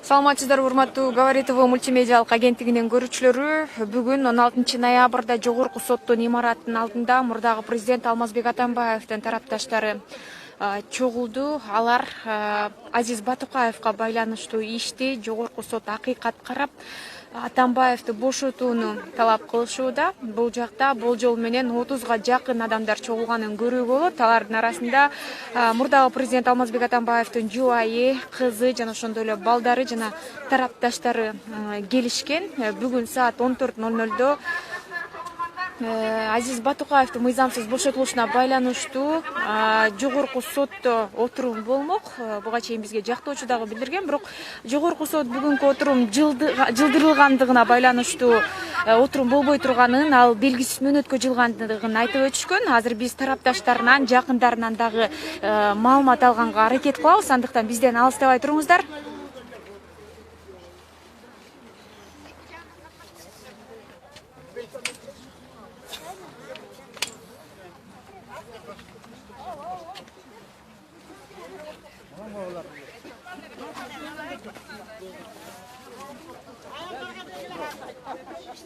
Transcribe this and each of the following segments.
Саламатсыздар, урматтуу Говори ТВ мультимедиалык агенттигинин көрүүчүлөрү. Бүгүн 16 ноябрда Жогорку соттун имараттын алдында мурдагы президент Алмазбек Атамбаевдин тарапташтары чогулду. Алар Азиз Батукаевга байланыштуу ишти Жогорку сот акыйкат карап, Атамбаевди бошотууну талап кылышууда. Бул жакта болжол менен 30га жакын адамдар чогулганын көрүүгө болот. Алардын арасында мурдагы президент Алмазбек Атамбаевдин жубайы, кызы жана ошондой эле балдары жана тарапташтары келишкен. Бүгүн саат 14:00 Азиз Батукаевдин мыйзамсыз бошотулушуна байланыштуу Жогорку сотто отурум болмок. Буга чейин бизге жактоочу дагы билдирген, бирок Жогорку сот бүгүнкү отурум жылдырылгандыгына байланыштуу отурум болбой турганын, ал белгисиз мөөнөткө жылгандыгын айтып өтүшкөн. Азыр биз тарапташтарынан, жакындарынан дагы маалымат алганга аракет кылабыз. Андыктан бизден алыстабай туруңуздар.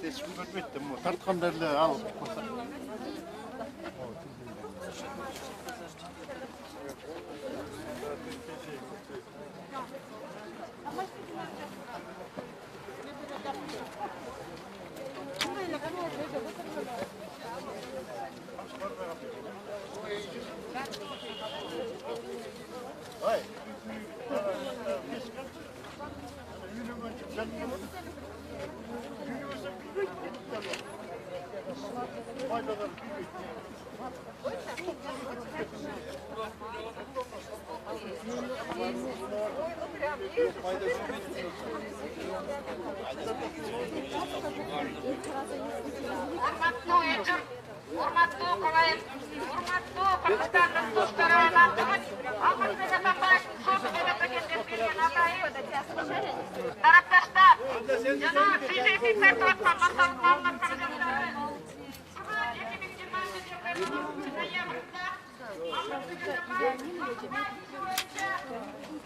Hiç görmedim bu. Tartkanlarla al.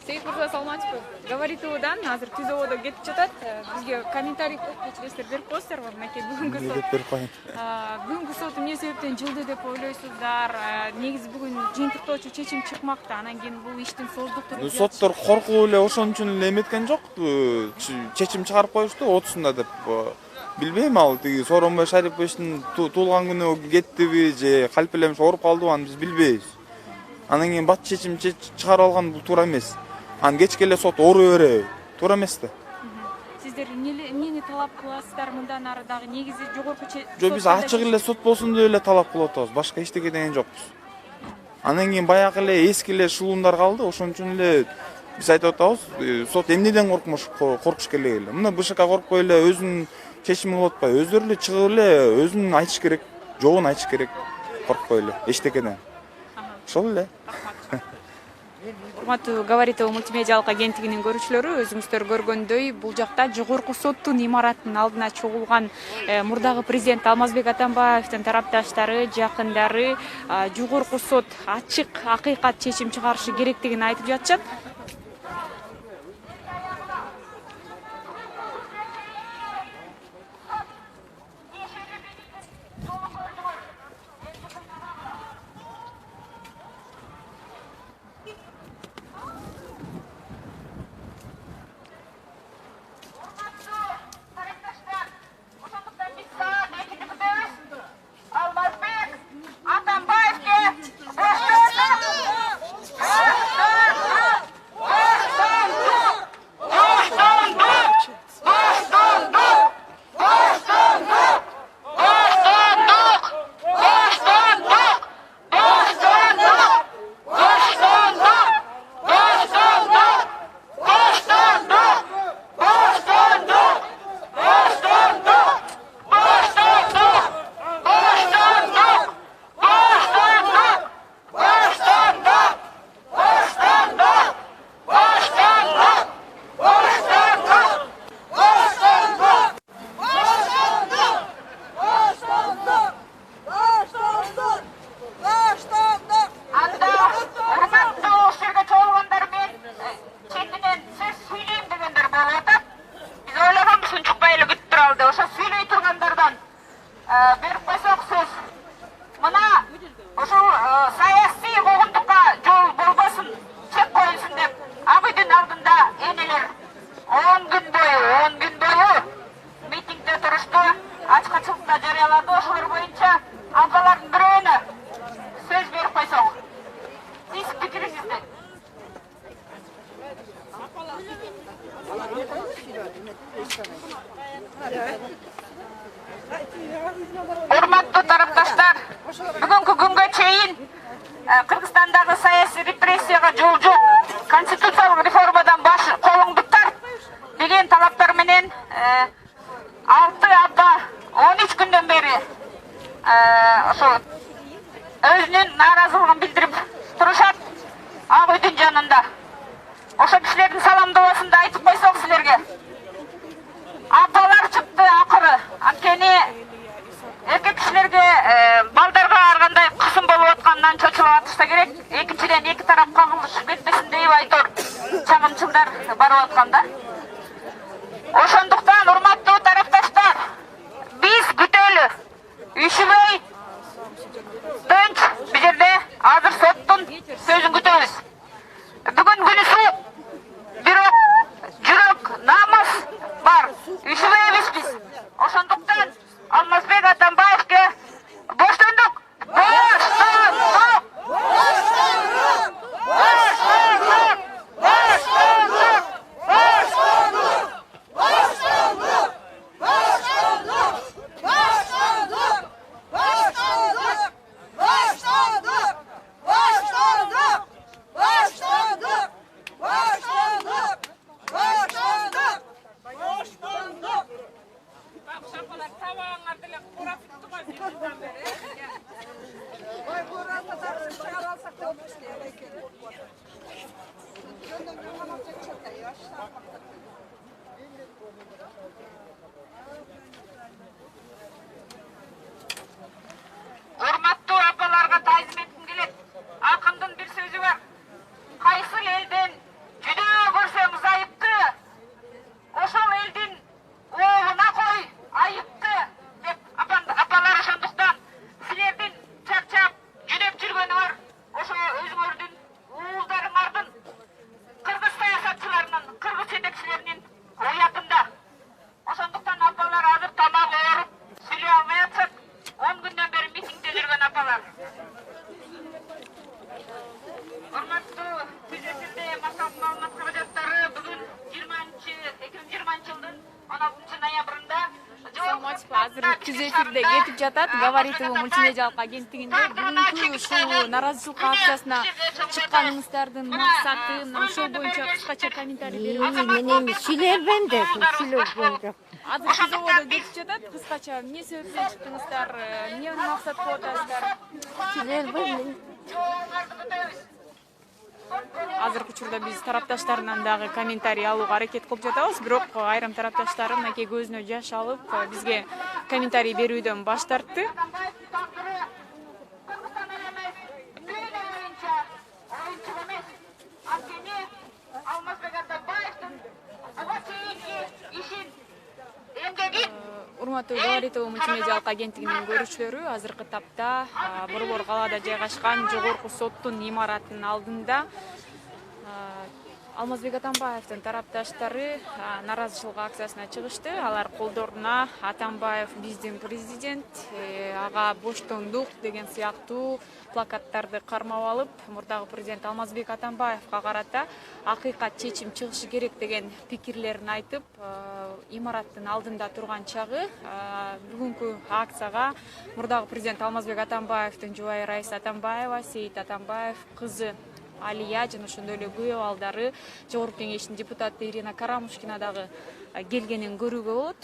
Сейит Мырза, саламатсызбы? Говори ТВдан азыр ТИЗОдо кетип жатат. Бизге комментарий коюп кечиресиздер, берип коесуздарбы? Мынакей бүгүнкү сот. Берип коеюн. Бүгүнкү сот эмне себептен жылды деп ойлойсуздар? Негизи бүгүн жыйынтыктоочу чечим чыкмакта. Анан кийин бул иштин создуктуруп Соттор коркуп эле ошон үчүн эле эметкен жок. Чечим чыгарып коюшту 30-сунда деп. Билбейм, ал тиги Сооронбай Шариповичтин туулган күнү кеттиби же калп элемиш ооруп калдыбы, аны биз билбейбиз. Анан кийин бат чечим чыгарып алган бул туура эмес. Анан кечке эле сот ору береби? Туура эмес да. Сиздер эмнени талап кыласыздар мындан ары дагы? Негизи жогорку Жок, биз ачык эле сот болсун деп эле талап кылып атабыз. Башка эчтеке деген жокпуз. Анан кийин баягы эле эски эле шылуундар калды. Ошон үчүн эле биз айтып атабыз, сот эмнеден коркуш керек эле. Мына БШК коркпой эле өзүнүн чечимин кылып атпайбы? Өздөрү эле чыгып эле өзүн айтыш керек, жообун айтыш керек. Коркпой эле эчтекеден. Ошол эле. Урматтуу Говори ТВ мультимедиалык агенттигинин көрүүчүлөрү, өзүңүздөр көргөндөй, бул жакта Жогорку соттун имараттын алдына чогулган мурдагы президент Алмазбек Атамбаевдин тарапташтары, жакындары Жогорку сот ачык, акыйкат чечим чыгарышы керектигин айтып жатышат. ошол саясий куугунтукка жол болбосун, чек коюлсун деп ак үйдүн алдында энелер 10 күн бою митингде турушту, ачкычылыкта жарыялады. Ошолор боюнча апалардын бирөөнө сөз берип койсок, сиз пикириңизди. Урматтуу тарапташтар, бүгүнкү күнгө чейин Кыргызстандагы саясий репрессияга жол жок, конституциялык реформадан баш колуңду тарт деген талаптар менен 6 апа 13 күндөн бери ошо өзүнүн нааразылыгын билдирип турушат ак үйдүн жанында. Ошо кишилердин саламдоосун да айтып койсок силерге. Апалар чыкты акыры. Анткени эркек кишилерге балдарга ар кандай кысым болуп атканынан чочулуп атышса керек. Экинчиден эки тарап кагылышып кетпесин деп айтор чагымчылдар барып атканда. Ошондуктан урматтуу тарапташтар, биз күтөлү. Үшүбөй, тынч, бул жерде азыр соттун сөзүн күтөбүз. Бүгүн күнү суук, бирок жүрөк, намыс бар. Үшүбөйбүз биз. Ошондуктан Алмазбек Атамбаевке боштондук, боштондук, боштондук, боштондук, боштондук, боштондук, боштондук, боштондук, боштондук, боштондук, боштондук, боштондук, боштондук, боштондук, боштондук, боштондук. Шапалар табаңар деле курап туган жерден бери. Ой, бурасы тарсы чыгара алсак да болуш керек экен. Жөндөмдөн гана чыкчат, яшта. Урматтуу апаларга таазим этким келет. Акындын бир сөзү бар. Кайсы элден жүдө көрсөңүз айыпты, ошол элдин оолуна кой айыпты деп апалар. Ошондуктан силердин чарчап жүдөп жүргөнү бар. Ошо өзүңөрдүн уулдарыңардын, кыргыз саясатчыларынын, кыргыз жетекчилеринин уятында. Ошондуктан апалар азыр тамак ооруп сүйлөй албай атышат. 10 күндөн бери митингде жүргөн апалар. Урматтуу күзөтүлдө массалык маалымат каражаттары бүгүн 2020 жылдын 16 ноябрында азыр түз эфирде кетип жатат. Говоритово мультимедиалык агенттигинде бүгүнкү ушул нааразычылык акциясына чыкканыңыздардын максаты, ошол боюнча кыскача комментарий бериңиз. Мен эми сүйлөбөйм да, сүйлөбөйм жок. Азыр ТЗОдо кетип жатат. Кыскача эмне себептен чыктыңыздар, эмне максат кылып атасыздар? Сүйлөбөйм. Азыркы учурда биз тарапташтарынан дагы комментарий алууга аракет кылып жатабыз, бирок айрым тарапташтар мынакей көзүнө жаш алып бизге комментарий берүүдөн баш тартты. Урматтуу Говоритово мультимедиалык агенттигинин көрүүчүлөрү, азыркы тапта Борбор калаада жайгашкан жогорку соттун имаратынын алдында Алмазбек Атамбаевдин тарапташтары нааразычылык акциясына чыгышты. Алар колдоруна Атамбаев биздин президент, ага боштондук деген сыяктуу плакаттарды кармап алып, мурдагы президент Алмазбек Атамбаевга карата акыйкат чечим чыгышы керек деген пикирлерин айтып, имараттын алдында турган чагы бүгүнкү акцияга мурдагы президент Алмазбек Атамбаевдин жубайы Раиса Атамбаева, Сейит Атамбаев кызы Алия жана ошондой эле күйөө балдары, Жогорку кеңештин депутаты Ирина Карамушкина дагы келгенин көрүүгө болот.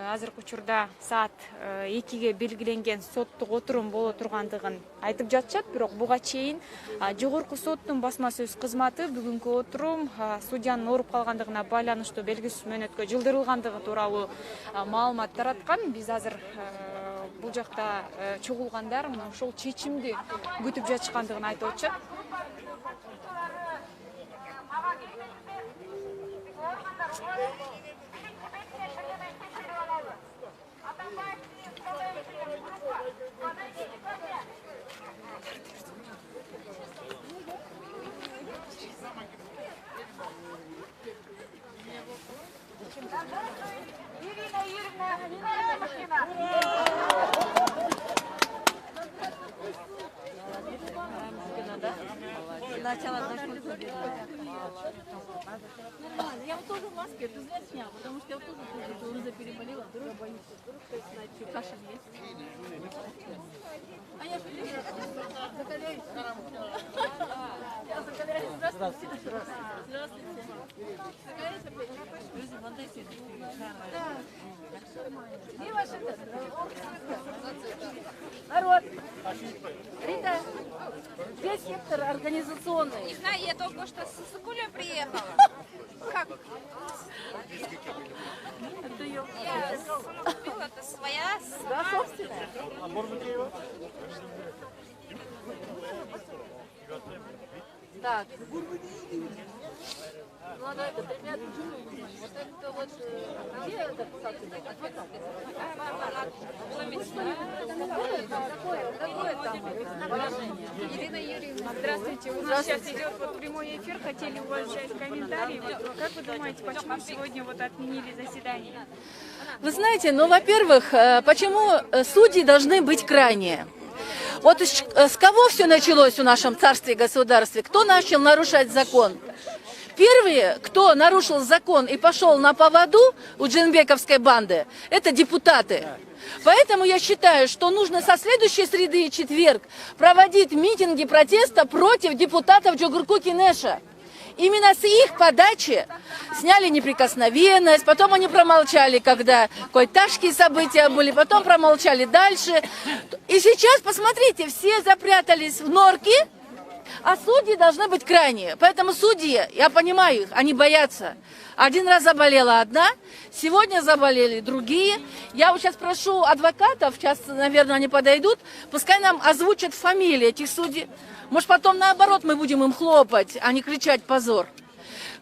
Азыркы учурда саат 2-ге белгиленген соттук отурум боло тургандыгын айтып жатышат, бирок буга чейин Жогорку соттун басма сөз кызматы бүгүнкү отурум судьянын ооруп калгандыгына байланыштуу белгисиз мөөнөткө жылдырылгандыгы тууралуу маалымат тараткан. Биз азыр бул жакта чогулгандар мына ошол чечимди күтүп жатышкандыгын айтып атышат. Я вот тоже в маске, ты зря снял, потому что я вот тоже уже переболела, вдруг боюсь, вдруг кашель есть. А я же закаляюсь. Я закаляюсь. Здравствуйте. Здравствуйте. Закаляюсь опять? Друзья, молодцы. И ваш этот. Народ. Рита, весь сектор организационный. Не знаю, я только что с Сыкулей приехала. Как? Это ее. Я купила, это своя. Да, собственная. Так. Ну, надо это, ребят, вот это вот, где это, адвокат? Какое там положение? Ирина Юрьевна, здравствуйте. У нас сейчас идет вот прямой эфир. Хотели у вас взять комментарий. Вот, как вы думаете, почему сегодня вот отменили заседание? Вы знаете, ну, во-первых, почему судьи должны быть крайние? Вот с кого все началось в нашем царстве и государстве? Кто начал нарушать закон? Первые, кто нарушил закон и пошел на поводу у джинбековской банды, это депутаты. Поэтому я считаю, что нужно со следующей среды и четверг проводить митинги протеста против депутатов Джугурку-Кинеша. Именно с их подачи сняли неприкосновенность, потом они промолчали, когда койташские события были, потом промолчали дальше. И сейчас, посмотрите, все запрятались в норки, а судьи должны быть крайние. Поэтому судьи, я понимаю их, они боятся. Один раз заболела одна, сегодня заболели другие. Я вот сейчас прошу адвокатов, сейчас, наверное, они подойдут, пускай нам озвучат фамилии этих судей. Может, потом наоборот мы будем им хлопать, а не кричать «позор».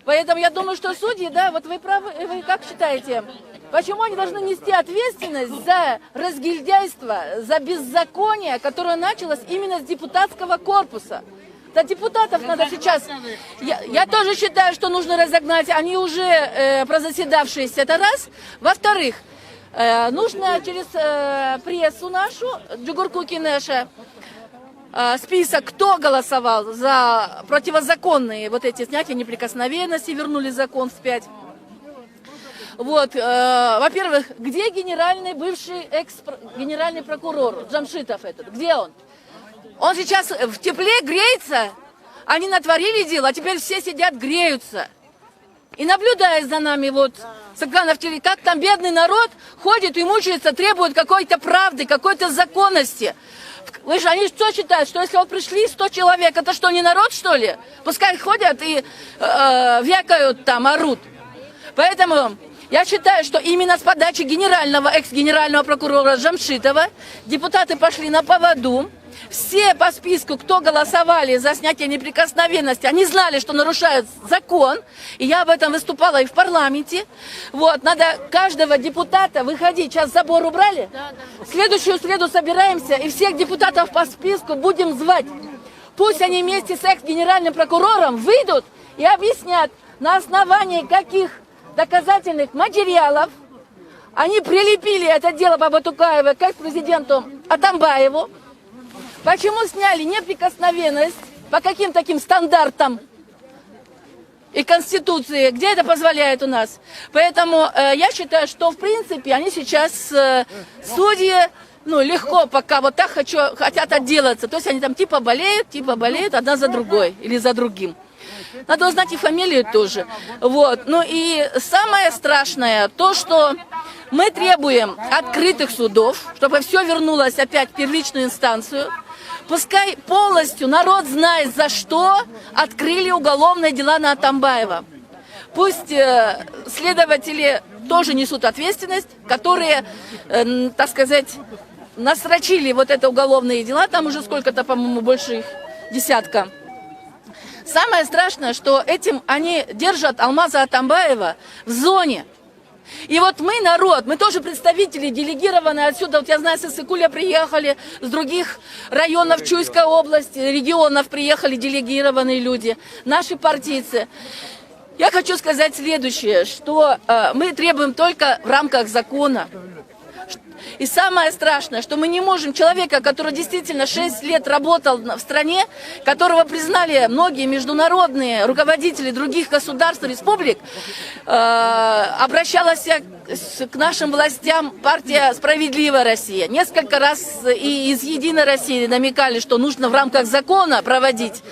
Поэтому я думаю, что судьи, да, вот вы правы, вы как считаете, почему они должны нести ответственность за разгильдяйство, за беззаконие, которое началось именно с депутатского корпуса? Да, депутатов надо сейчас... Я тоже считаю, что нужно разогнать. Они уже прозаседавшиеся, это раз. Во-вторых, нужно через прессу нашу, Джугурку-Кинеша, список, кто голосовал за противозаконные вот эти снятия неприкосновенности, вернули закон вспять. Вот, во-первых, где генеральный бывший генеральный прокурор Джамшитов этот? Где он? Он сейчас в тепле греется, они натворили дело, а теперь все сидят, греются. И наблюдая за нами, вот, с экранов телевизора, как там бедный народ ходит и мучается, требует какой-то правды, какой-то законности. Вы же, они что считают, что если вот пришли 100 человек, это что, не народ, что ли? Пускай ходят и вякают там, орут. Поэтому я считаю, что именно с подачи экс-генерального прокурора Джамшитова депутаты пошли на поводу. Все по списку, кто голосовали за снятие неприкосновенности, они знали, что нарушают закон. И я об этом выступала и в парламенте. Вот, надо каждого депутата выходить. Сейчас забор убрали? Да. В следующую среду собираемся и всех депутатов по списку будем звать. Пусть они вместе с экс-генеральным прокурором выйдут и объяснят, на основании каких доказательных материалов они прилепили это дело по Батукаеву к экс-президенту Атамбаеву. Почему сняли неприкосновенность, по каким таким стандартам и Конституции, где это позволяет у нас. Поэтому я считаю, что в принципе они сейчас, судьи, ну легко пока вот так хотят отделаться. То есть они там типа болеют одна за другой или за другим. Надо узнать и фамилию тоже. Вот. Ну и самое страшное, то, что мы требуем открытых судов, чтобы все вернулось опять в первичную инстанцию. Пускай полностью народ знает, за что открыли уголовные дела на Атамбаева. Пусть следователи тоже несут ответственность, которые, так сказать, насрочили вот это уголовные дела. Там уже сколько-то, по-моему, больше их десятка. Самое страшное, что этим они держат Алмаза Атамбаева в зоне. И вот мы, народ, мы тоже представители, делегированные отсюда. Вот я знаю, с Иссыкуля приехали, с других районов Чуйской области, регионов приехали делегированные люди, наши партийцы. Я хочу сказать следующее, что мы требуем только в рамках закона. И самое страшное, что мы не можем человека, который действительно 6 лет работал в стране, которого признали многие международные руководители других государств, республик, обращалась к нашим властям партия «Справедливая Россия». Несколько раз и из «Единой России» намекали, что нужно в рамках закона проводить.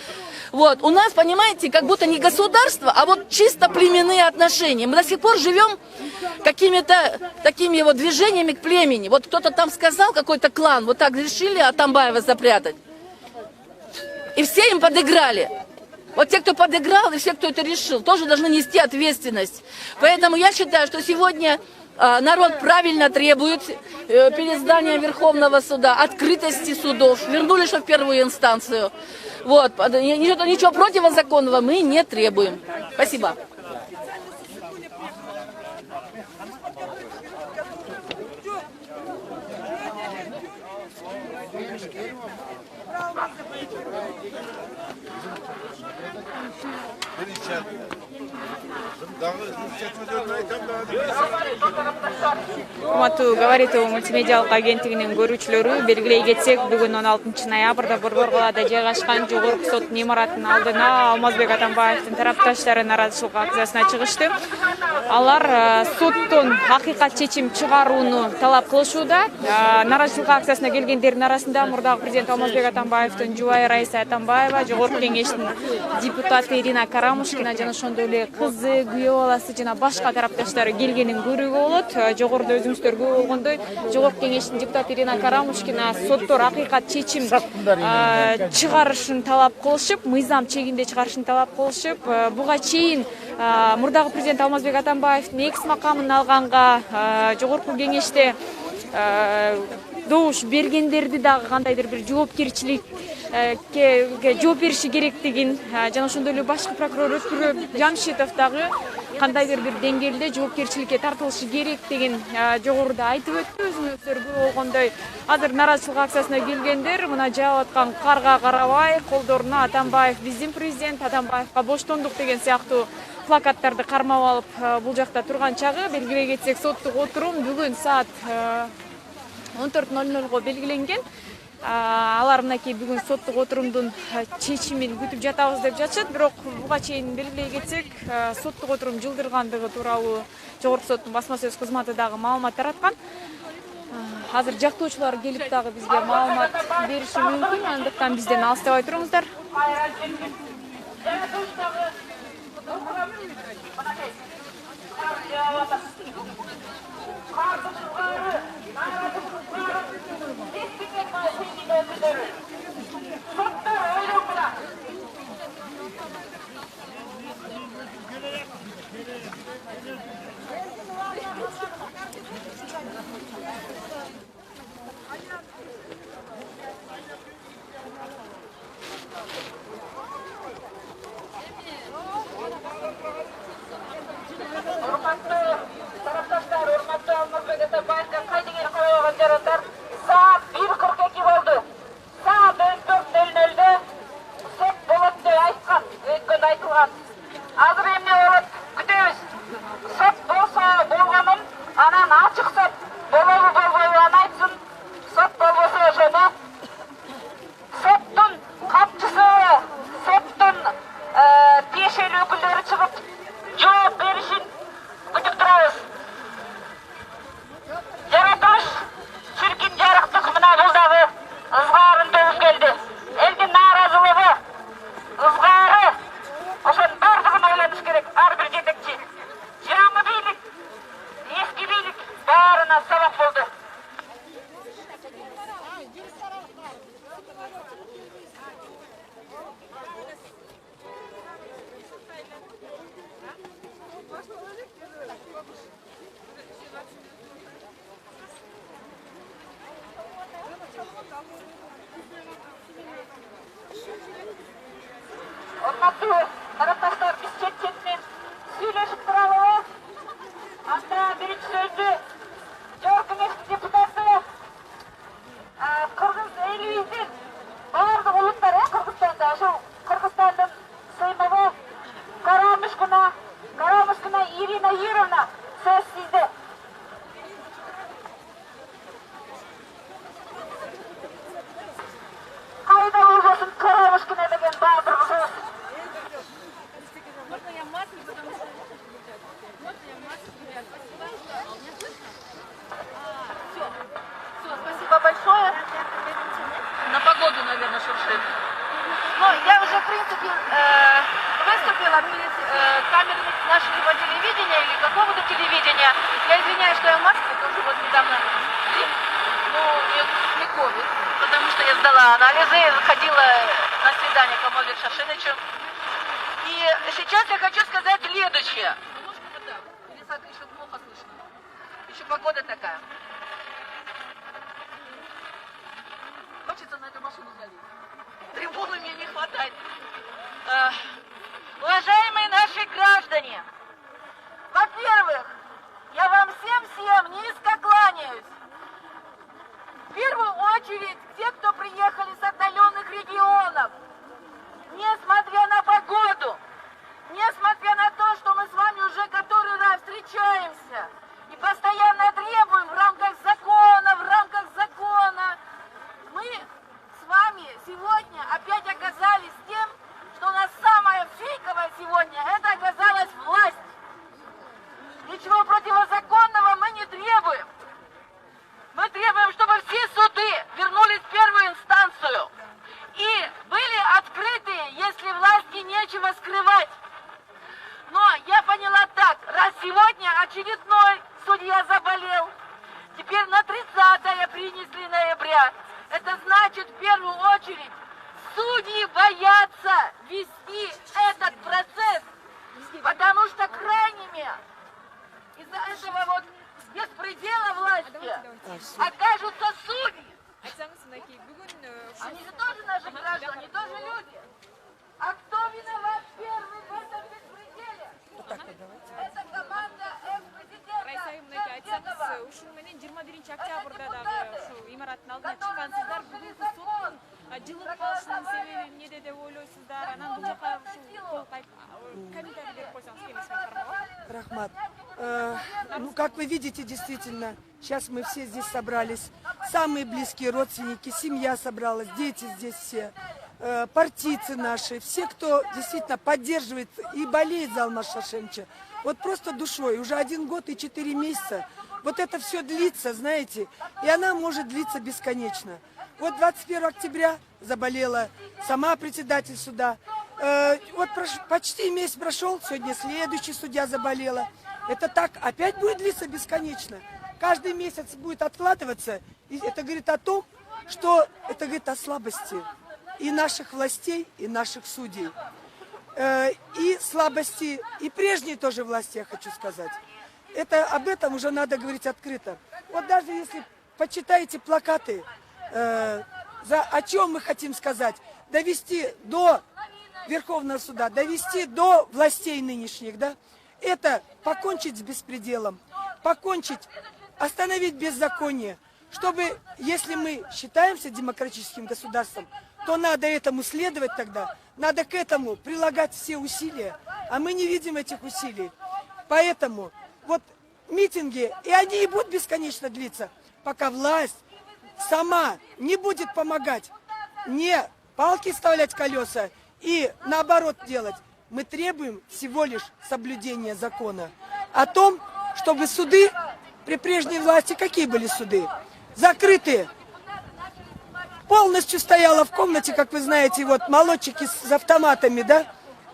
Вот. У нас, понимаете, как будто не государство, а вот чисто племенные отношения. Мы до сих пор живем какими-то такими вот движениями к племени. Вот кто-то там сказал, какой-то клан, вот так решили Атамбаева запрятать. И все им подыграли. Вот те, кто подыграл, и все, кто это решил, тоже должны нести ответственность. Поэтому я считаю, что сегодня народ правильно требует перед зданием Верховного суда открытости судов. Вернули, что в первую инстанцию. Вот. Ничего противозаконного мы не требуем. Спасибо. Урматтуу Говорит мультимедиалык агенттигинин көрүүчүлөрү, белгилей кетсек, бүгүн 16 ноябрда Борбор калаада жайгашкан Жогорку соттун имаратынын алдына Алмазбек Атамбаевдин тарапташтары нааразычылык акциясына чыгышты. Алар соттон акыйкат чечим чыгарууну талап кылышууда. Нааразычылык акциясына келгендердин арасында мурдагы президент Алмазбек Атамбаевдин жубайы Раиса Атамбаева, Жогорку кеңештин депутаты Ирина Карамушкина жана ошондой эле кызы, күйөө баласы жана башка тарапташтары келгенин көрүүгө болот. Жогоруда өзүңүздөр көрүп болгондой, Жогорку кеңештин депутаты Ирина Карамушкина соттор акыйкат чечим чыгарышын талап кылышып, мыйзам чегинде чыгарышын талап кылышып, буга чейин мурдагы президент Алмазбек Атамбаевдин экс макамын алганга Жогорку кеңеште добуш бергендерди дагы кандайдыр бир жоопкерчиликке жооп бериши керектигин жана ошондой эле башкы прокурор Өткүр Жамшитов дагы кандайдыр бир деңгээлде жоопкерчиликке тартылышы керек деген жогоруда айтып өттү. Өзүңүздөр көрүп болгондой, азыр нааразычылык акциясына келгендер мына жаап аткан карга карабай, колдоруна Атамбаев биздин президент, Атамбаевка боштондук деген сыяктуу плакаттарды кармап алып бул жакта турган чагы. Белгилей кетсек, соттук отурум бүгүн саат 14:00 белгиленген. Алар мынакей бүгүн соттук отурумдун чечимин күтүп жатабыз деп жатышат. Бирок буга чейин белгилей кетсек, соттук отурум жылдыргандыгы тууралуу Жогорку соттун басма сөз кызматы дагы маалымат тараткан. Азыр жактоочулар келип дагы бизге маалымат бериши мүмкүн. Андыктан бизден алыстабай туруңуздар. Тарапташтар биз чет-четинен сүйлөшүп туралы. Анда биринчи сөздү Жогорку кеңештин депутаты кыргыз элибиздин баардык улуттар Кыргызстанда, ошол Кыргызстандын сыймыгы Карамушкина Ирина Юрьевна, сөз сизде. в принципе, выступила перед камерами нашего телевидения или какого-то телевидения. Я извиняюсь, что я в маске, потому что вот недавно грипп, ну, не ковид, потому что я сдала анализы, ходила на свидание к Алмазбеку Шашенычу. И сейчас я хочу сказать следующее. Немножко вот так, или еще плохо слышно. Еще погода такая. Хочется на эту машину залезть. Трибуны мне не хватает. Уважаемые наши граждане, во-первых, я вам всем низко кланяюсь. В первую очередь те, кто приехали с отдаленных регионов. Несмотря на погоду, несмотря на то, что мы с вами уже который раз встречаемся и постоянно требуем в рамках закона, мы с вами сегодня опять оказались тем, что у нас самое фейковое сегодня, это оказалась власть. Ничего противозаконного мы не требуем. Мы требуем, чтобы все суды вернулись в первую инстанцию и были открыты, если власти нечего скрывать. Но я поняла так, раз сегодня очередной судья заболел, теперь на 30-е принесли ноября, это значит в первую очередь судьи боятся вести этот процесс, потому что крайними из-за этого вот беспредела власти окажутся судьи. Они же тоже наши граждане, они тоже люди. А кто виноват первый в этом беспределе? Это команда экс-президента Шевченкова. ушул менен 21 октябрда дагы ушу имараттын алдына чыккансыздар. Бүгүнкү соттун жылып калышынын себеби эмнеде деп ойлойсуздар? Анан бул жака ушул комментарий берип койсоңуз келесиңиз. Рахмат. Ну, как вы видите, действительно, сейчас мы все здесь собрались. Самые близкие родственники, семья собралась, дети здесь все, партийцы наши, все, кто действительно поддерживает и болеет за Алмаз Шашеныча. Вот просто душой. Уже 1 год и 4 месяца. Вот это все длится, знаете, и она может длиться бесконечно. Вот 21 октября заболела сама председатель суда. Вот почти месяц прошел, сегодня следующий судья заболела. Это так опять будет длиться бесконечно. Каждый месяц будет откладываться. И это говорит о том, что это говорит о слабости и наших властей, и наших судей. И слабости, и прежней тоже власти, я хочу сказать. Об этом уже надо говорить открыто. Вот даже если почитаете плакаты, о чем мы хотим сказать, довести до Верховного суда, довести до властей нынешних, да, это покончить с беспределом, остановить беззаконие, чтобы, если мы считаемся демократическим государством, то надо этому следовать тогда, надо к этому прилагать все усилия, а мы не видим этих усилий. Поэтому вот митинги, и они и будут бесконечно длиться, пока власть сама не будет помогать, не палки вставлять в колеса и наоборот делать. Мы требуем всего лишь соблюдения закона. О том, чтобы суды при прежней власти, какие были суды? Закрытые. Полностью стояла в комнате, как вы знаете, вот молодчики с автоматами, да?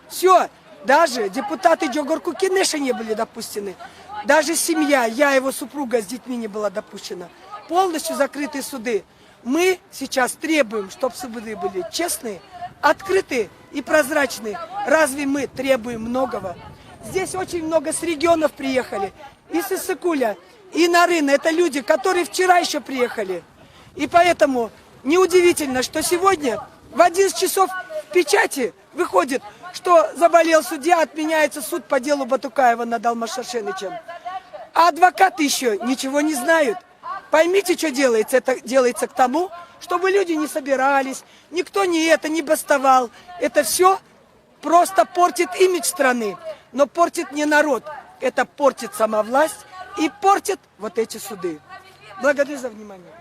Все. Даже депутаты Джогорку Кинеша не были допущены. Даже семья, я, его супруга с детьми не была допущена. Полностью закрытые суды. Мы сейчас требуем, чтобы суды были честные, открытые и прозрачные. Разве мы требуем многого? Здесь очень много с регионов приехали. Из Иссыкуля, и Нарын. Это люди, которые вчера еще приехали. И поэтому неудивительно, что сегодня в 11 часов в печати выходит, что заболел судья, отменяется суд по делу Батукаева над Алмаз Шашенычем. А адвокаты еще ничего не знают. Поймите, что делается. Это делается к тому, чтобы люди не собирались, никто не бастовал. Это все просто портит имидж страны, но портит не народ. Это портит сама власть и портит вот эти суды. Благодарю за внимание.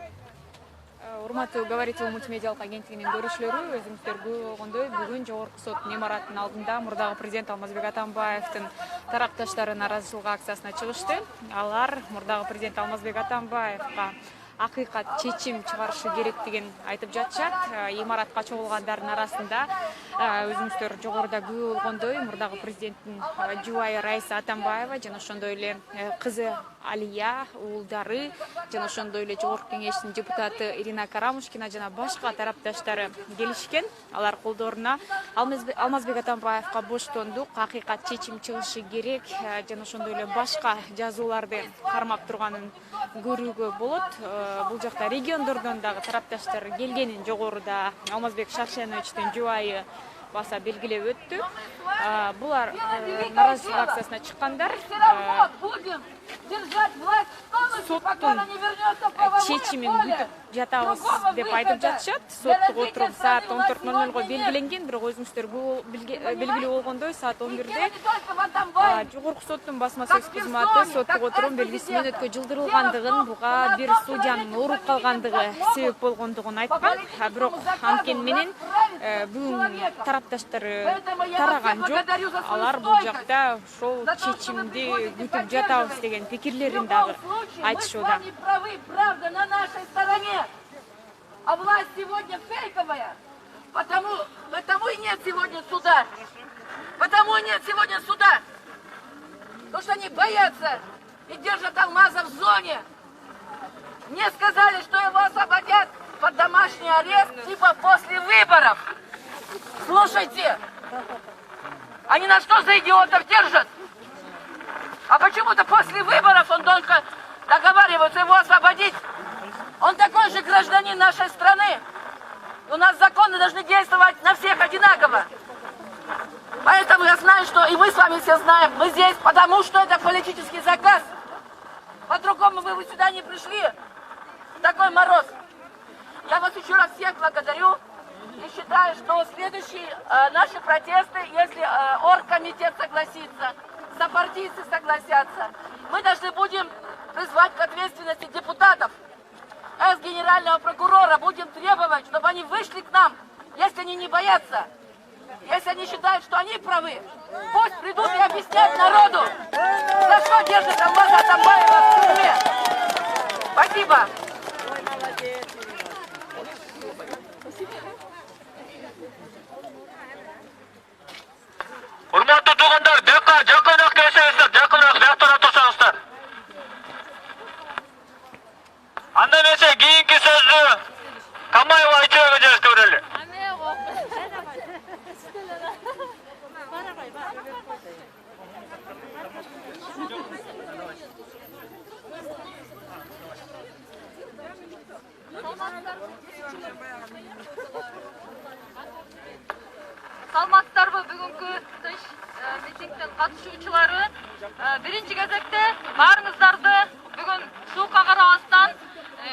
Урматтуу говорите мультимедиалык агенттигинин көрүүчүлөрү, өзүңүздөр көргөндөй бүгүн жогорку соттун имараттын алдында мурдагы президент Алмазбек Атамбаевдин тарапташтары нааразычылык акциясына чыгышты. Алар мурдагы президент Алмазбек Атамбаевга акыйкат чечим чыгарышы керектигин айтып жатышат. Имаратка чогулгандардын арасында өзүңүздөр жогоруда күбө болгондой мурдагы президенттин жубайы Раиса Атамбаева жана ошондой эле кызы Алия, уулдары жана ошондой эле жогорку кеңештин депутаты Ирина Карамушкина жана башка тарапташтары келишкен. Алар колдоруна Алмазбек Атамбаевка боштондук, акыйкат чечим чыгышы керек жана ошондой эле башка жазууларды кармап турганын көрүүгө болот. Бул жакта региондордон дагы тарапташтар келгенин жогоруда Алмазбек Шаршеновичтин жубайы баса белгилеп өттү. Булар наразычылык акциясына чыккандар. Соттун чечимин күтүп жатабыз деп айтып жатышат. Соттук отуруп саат 14:00-го белгиленген, бирок өзүңүздөр белгилүү болгондой саат 11-де жогорку соттун басма сөз кызматы соттук отурум белгиси менен жылдырылгандыгын, буга бир судьянын ооруп калгандыгы себеп болгондугун айткан. Бирок анткени менен бүгүн тарапташтары тараган жок. Алар бул жакта ошол чечимди күтүп жатабыз деген пикирлерин дагы айтышууда. Правда на нашей стороне. А власть сегодня фейковая. Потому и нет сегодня суда. Потому и нет сегодня суда. Потому что они боятся и держат Алмаза в зоне. Мне сказали, что его освободят под домашний арест типа после выборов. Слушайте, они нас что за идиотов держат? А почему-то после выборов он только договаривается его освободить. Он такой же гражданин нашей страны. У нас законы должны действовать на всех одинаково. Поэтому я знаю, что и мы с вами все знаем, мы здесь, потому что это политический заказ. По-другому вы бы сюда не пришли. Такой мороз. Я вас еще раз всех благодарю. И считаю, что следующие наши протесты, если оргкомитет согласится, сопартийцы согласятся, мы должны будем призвать к ответственности депутатов. С генерального прокурора будем требовать, чтобы они вышли к нам, если они не боятся, если они считают, что они правы. Пусть придут и объяснят народу, за что держит Алмаза Атамбаева в тюрьме. Спасибо. Урматтуу туугандар, жакыныраак келсеңиздер, жакыныраак жактырып турсаңыздар. Анда эмесе кийинки сөздү Камаева айтууга жиберип берели. Саламатсыздарбы бүгүнкү тынч митингдин катышуучулары? Биринчи кезекте баарыңыздарды бүгүн суукка карабастан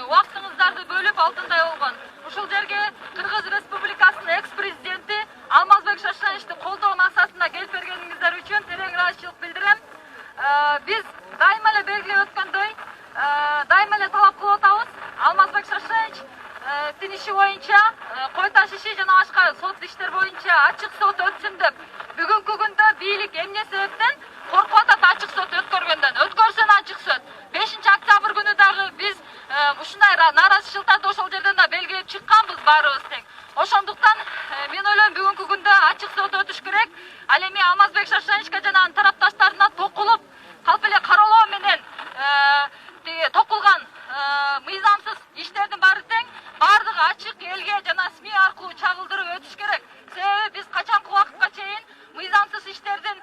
убактыңыздарды бөлүп алтындай болгон ушул жерге Кыргыз Республикасынын экс-президенти Алмазбек Шаршеновичти колдоо максатында келип бергениңиздер үчүн терең ыраазычылык билдирем. Биз дайыма эле белгилеп өткөндөй, дайыма эле талап кылып атабыз. Алмазбек Шаршенович иши боюнча кой таш иши жана башка сот иштер боюнча ачык сот өтсүн деп бүгүнкү күндө бийлик эмне себептен коркуп атат ачык сот өткөргөндөн? Өткөрсүн ачык сот. 5-октябрь күнү дагы биз ушундай нааразычылыктарды ошол жерден да белгилеп чыкканбыз баарыбыз тең. Ошондуктан мен ойлойм бүгүнкү күндө ачык сот өтүш керек. Ал эми Алмазбек Шаршеновичке жана анын тарапташтарына токулуп калп эле кароолоо менен токулган мыйзамсыз иштердин баары тең баардыгы ачык элге жана СМИ аркылуу чагылдырып өтүш керек. Себеби биз качанкы убакытка чейин мыйзамсыз иштердин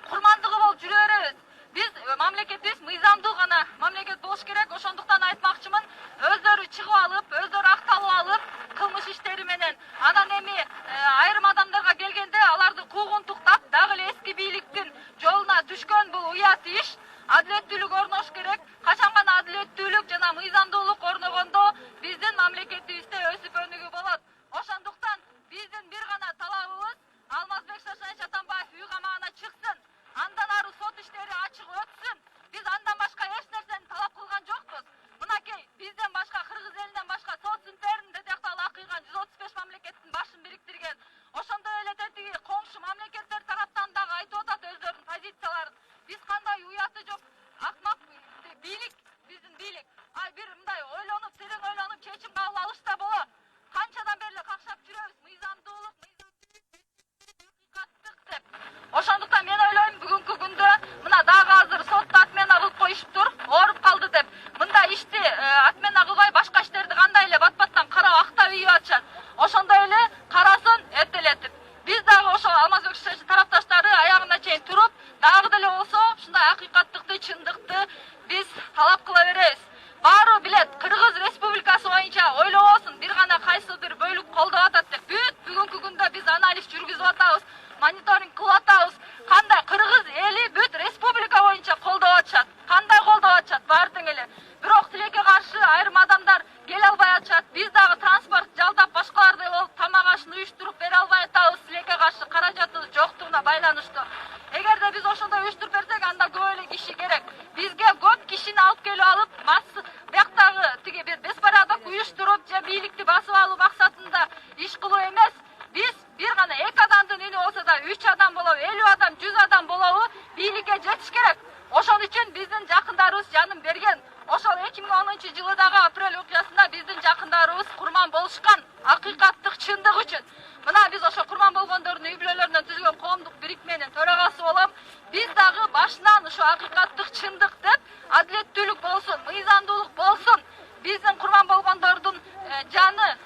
курмандыгы болуп жүрө беребиз. Биз мамлекетибиз мыйзамдуу гана мамлекет болуш керек. Ошондуктан айтмакчымын, өздөрү чыгып алып, өздөрү акталып алып, кылмыш иштери менен анан эми айрым адамдарга келгенде аларды куугунтуктап, дагы эле эски бийликтин жолуна түшкөн бул уят иш. Адилеттүүлүк орнош керек. Качан гана адилеттүүлүк жана мыйзамдуулук орногондо биздин мамлекетибизде өсүп акыйкаттык чындык үчүн. Мына биз ошо курман болгондордун үй бүлөлөрүнөн түзүлгөн коомдук бирикменин төрагасы болом. Биз дагы башынан ошо акыйкаттык чындык деп, адилеттүүлүк болсун, мыйзамдуулук болсун, биздин курман болгондордун жаны,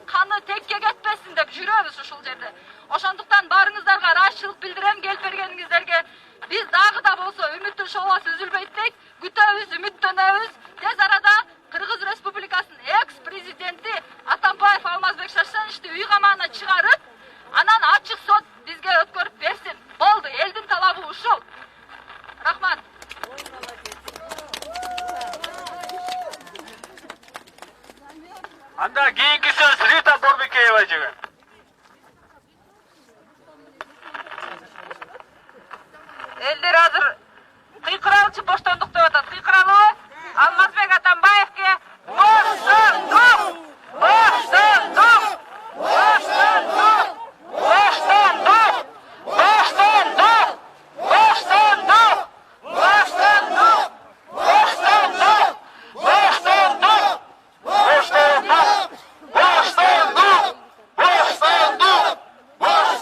каны текке кетпесин деп жүрөбүз ушул жерде. Ошондуктан баарыңыздарга ыраазычылык билдирем, келип бергениңиздерге. Биз дагы да болсо үмүттүн шооласы үзүлбөйт дейт, күтөбүз, үмүттөнөбүз. Тез арада Кыргыз Республикасынын экс-президенти Атамбаев Алмазбек Шаршеновичти үй камагына чыгарып, анан ачык сот бизге өткөрүп берсин. Болду, элдин талабы ушул. Рахмат. Анда кийинки сөз Рита Борбекеева жеген. Элдер азыр кыйкыралчы боштондук деп атат. Кыйкыралуу Алмазбек Атамбаевке боштондук! Боштондук! Боштондук! Боштондук! Боштондук! Боштондук! Боштондук! Боштондук! Боштондук! Боштондук! Боштондук! Боштондук! Боштондук!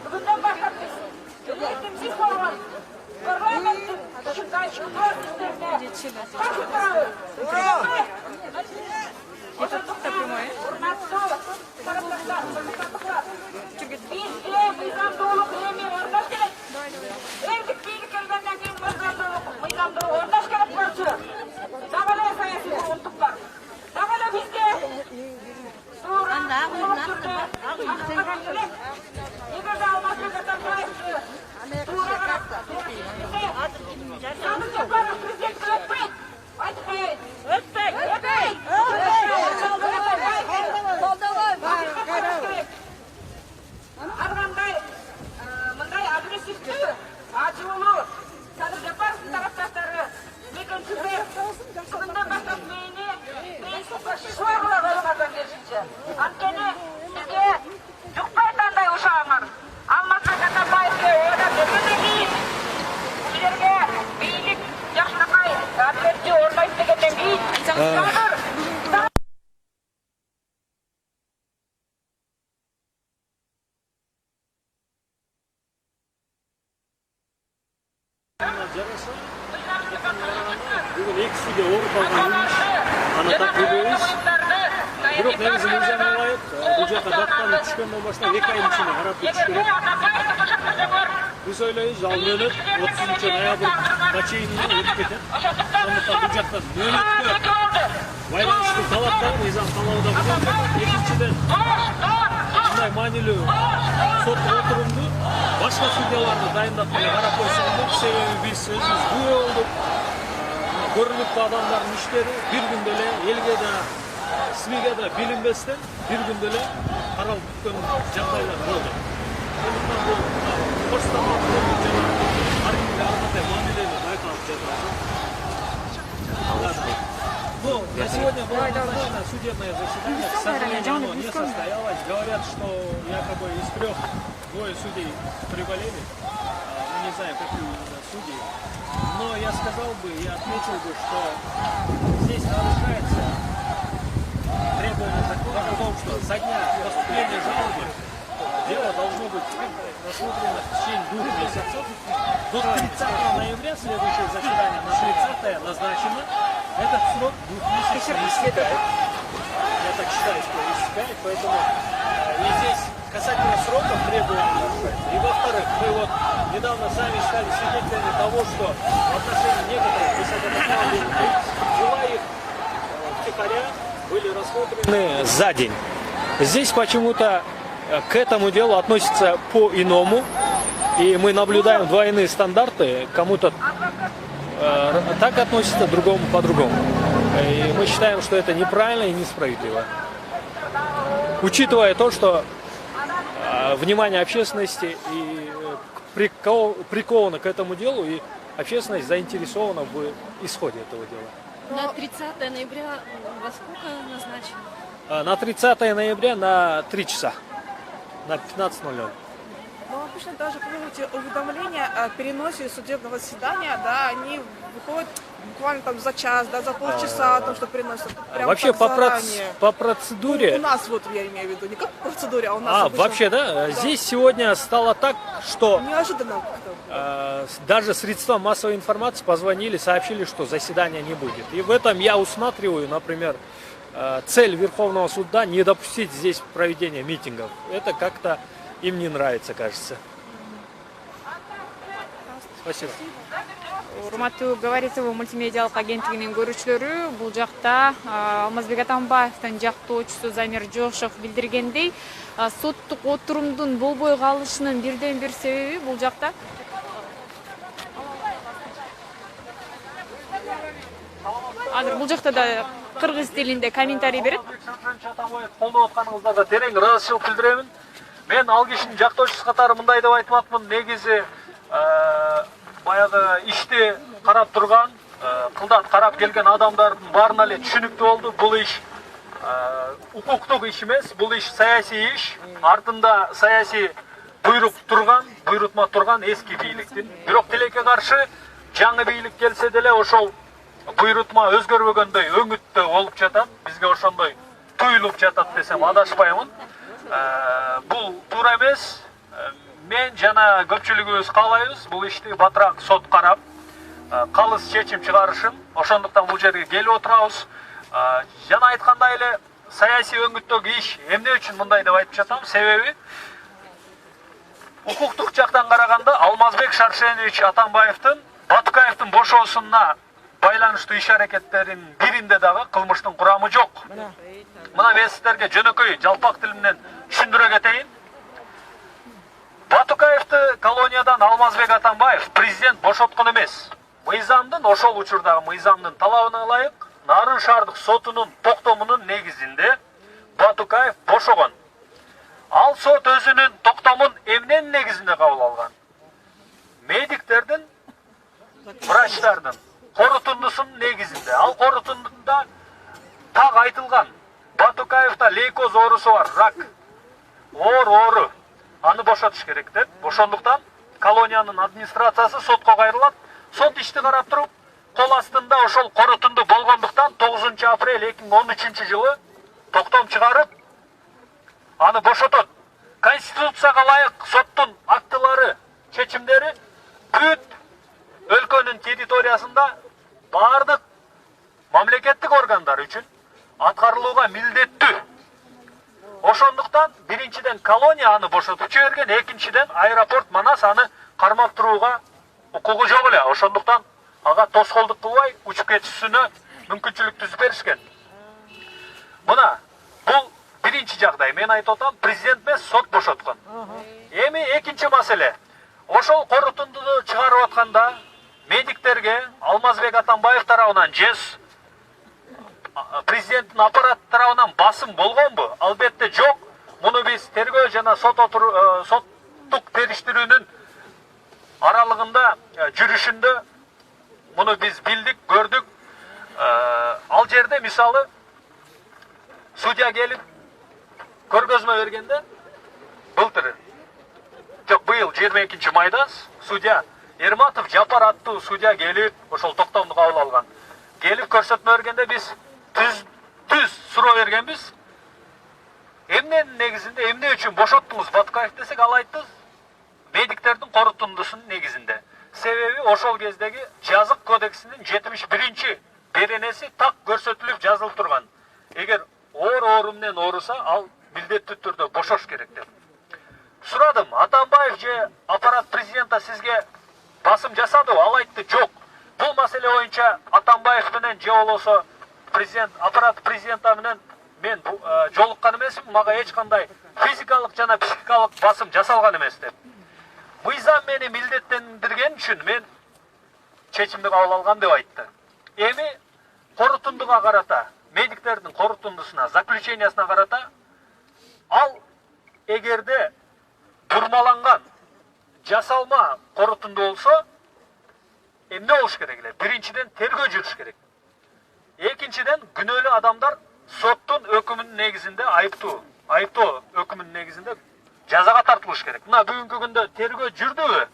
Бүгүндөн баштап биз парламенттин Мындай агрессивті, ачуылуу, саны жапарсың тарапташтары, екіншісі, күннен бастап шуағыла болмадан келшінше. Анткені бізге жұқпай таңдай ұшағыңар. Алмазбек Атамбаевке ойдап жүргеннен кейін, сіздерге бийлік жақсынақай әділетті орнайды дегеннен кейін, Бүгін екі суде орып алған ана так көбейіз. Бирок негізі мыйзам алайық, бұл жаққа даттаны түшкеннен баштап 2 айдың ішінде қарап өтіш керек. Біз ойлаймыз, ал нөлөт 30 ноябрьға чейін өтіп кетеді. Сондықтан бұл жақта нөлөтке байланысты талаптар мыйзам талауда болады. Екіншіден, шындай манилүү сот отырымды башка судьяларды дайындап карап койсоңдук, себеби биз өзүбүз күбө болдук. Көрүнүктүү адамдардын иштери бир күндө эле элге да, СМИге да билинбестен бир күндө эле каралып бүткөн жагдайлар болду. Ошондуктан бул коштама жана ар кимге ар кандай мамилени байкалып жатат. Ну, на сегодня было назначено судебное заседание. К сожалению, оно не состоялось. Говорят, что якобы из 3 двое судей приболели. Не знаю, какие именно судьи. Но я сказал бы, я отметил бы, что здесь нарушается требование закона о том, что со дня поступления жалобы дело должно быть рассмотрено в течение 2 месяцев. До 30 ноября следующее заседание на 30 назначено. Этот срок 2 месяцев истекает. Я так считаю, что истекает, поэтому и здесь касательно сроков требований нарушается. И во-вторых, мы вот недавно сами стали свидетелями того, что в отношении некоторых высокопоставленных лиц дела их втихаря были рассмотрены за день. Здесь почему-то к этому делу относятся по-иному, и мы наблюдаем двойные стандарты, кому-то так относится, другому по-другому. И мы считаем, что это неправильно и несправедливо. Учитывая то, что внимание общественности и приковано к этому делу, и общественность заинтересована в исходе этого дела. На 30 ноября во сколько назначено? На 30 ноября на 3 часа, на 15:00. Но обычно даже эти уведомления о переносе судебного заседания, да, они выходят буквально там за час, да, за полчаса, там, что переносят. Вообще по процедуре... Ну, у нас вот, я имею в виду, не как по процедуре, а у нас обычно... вообще, да? Здесь сегодня стало так, что... Неожиданно. Даже средства массовой информации позвонили, сообщили, что заседания не будет. И в этом я усматриваю, например, цель Верховного суда не допустить здесь проведения митингов. Это как-то им не нравится, кажется. Спасибо. Урматтуу Говоритова мультимедиалык агенттигинин көрүүчүлөрү, бул жакта Алмазбек Атамбаевдин жактоочусу Замир Жошов билдиргендей, соттук отурумдун болбой калышынын бирден бир себеби бул жакта азыр бул жакта да кыргыз тилинде комментарий берет. Колдоп атканыңыздарга терең ыраазычылык билдиремин. Мен ал кишинин жактоочусу катары мындай деп айтып атмын. Негизи баягы ишти карап турган, кылдат карап келген адамдардын баарына эле түшүнүктүү болду. Бул иш укуктук иш эмес, бул иш саясий иш. Артында саясий буйрутма турган эски бийликтин. Бирок тилекке каршы жаңы бийлик келсе деле ошол буйрутма өзгөрбөгөндөй өңүттө болуп жатат. Бизге ошондой туюлуп жатат десем адашпаймын. Бул туура эмес. Мен жана көпчүлүгүбүз каалайбыз бул ишти батыраак сот карап, калыс чечим чыгарышын. Ошондуктан бул жерге келип отурабыз. Жана айткандай эле саясий өңүттөгү иш эмне үчүн мындай деп айтып жатам? Себеби укуктук жактан караганда Алмазбек Шаршенович Атамбаевдин Батукаевдин бошоосуна байланыштуу иш аракеттеринин биринде дагы кылмыштын курамы жок. Мына мен сиздерге жөнөкөй жалпак тил менен түшүндүрө кетейин. Батукаевди колониядан Алмазбек Атамбаев президент бошоткон эмес. Мыйзамдын ошол учурдагы мыйзамдын талабына ылайык Нарын шаардык сотунун токтомунун негизинде Батукаев бошогон. Ал сот өзүнүн токтомун эмненин негизинде кабыл алган? Медиктердин, врачтардын корутундусунун негизинде. Ал корутундуда так айтылган. Батукаевда лейкоз оорусу бар, рак. Оору. Аны бошотуш керек деп. Ошондуктан колониянын администрациясы сотко кайрылат. Сот ишти карап туруп, кол астында ошол корутунду болгондуктан 9 апрель 2013 жылы токтом чыгарып, аны бошотот. Конституцияга ылайык соттун актылары, чечимдери бүт өлкөнүн территориясында бардык мамлекеттик органдар үчүн аткарылууга милдеттүү. Ошондуктан биринчиден колония аны бошотуп жиберген, экинчиден аэропорт Манас аны кармап турууга укугу жок эле. Ошондуктан ага тоскоолдук кылбай учуп кетүүсүнө мүмкүнчүлүк түзүп беришкен. Мына бул биринчи жагдай. Мен айтып атам, президент эмес, сот бошоткон. Эми экинчи маселе. Ошол корутундуну чыгарып атканда медиктерге Алмазбек Атамбаев тарабынан же президенттин аппараты тарабынан басым болгонбу? Албетте жок. Муну биз тергөө жана соттук териштирүүнүн аралыгында жүрүшүндө муну биз билдик, көрдүк. Ал жерде мисалы судья келип көргөзмө бергенде былтыр, жок быйыл 22 майда судья Эрматов Жапар аттуу судья келип ошол токтомду кабыл алган. Келип көрсөтмө бергенде биз түз суроо бергенбиз. Эмненин негизинде, эмне үчүн бошоттуңуз Батукаев десек, ал айтты медиктердин корутундусунун негизинде. Себеби ошол кездеги жазык кодексинин 71 беренеси так көрсөтүлүп жазылып турган. Эгер оору менен ооруса, ал милдеттүү түрдө бошош керек деп. Сурадым, Атамбаев же аппарат президента сизге басым жасадыбы? Ал айтты, жок. Бул маселе боюнча Атамбаев менен же болосо аппарат президента менен мен жолуккан эмесмин, мага эч кандай физикалык жана психикалык басым жасалган эмес деп. Мыйзам мени милдеттендирген үчүн мен чечимди кабыл алгам деп айтты. Эми корутундуга карата, медиктердин корутундусуна, заключениясына карата, ал эгерде бурмаланган жасалма корутунду болсо, эмне болуш керек эле? Биринчиден тергөө жүрүш керек. Экинчиден күнөөлүү адамдар соттун өкүмүнүн негизинде айыптоо өкүмүнүн негизинде жазага тартылыш керек. Мына бүгүнкү күндө тергөө жүрдүбү?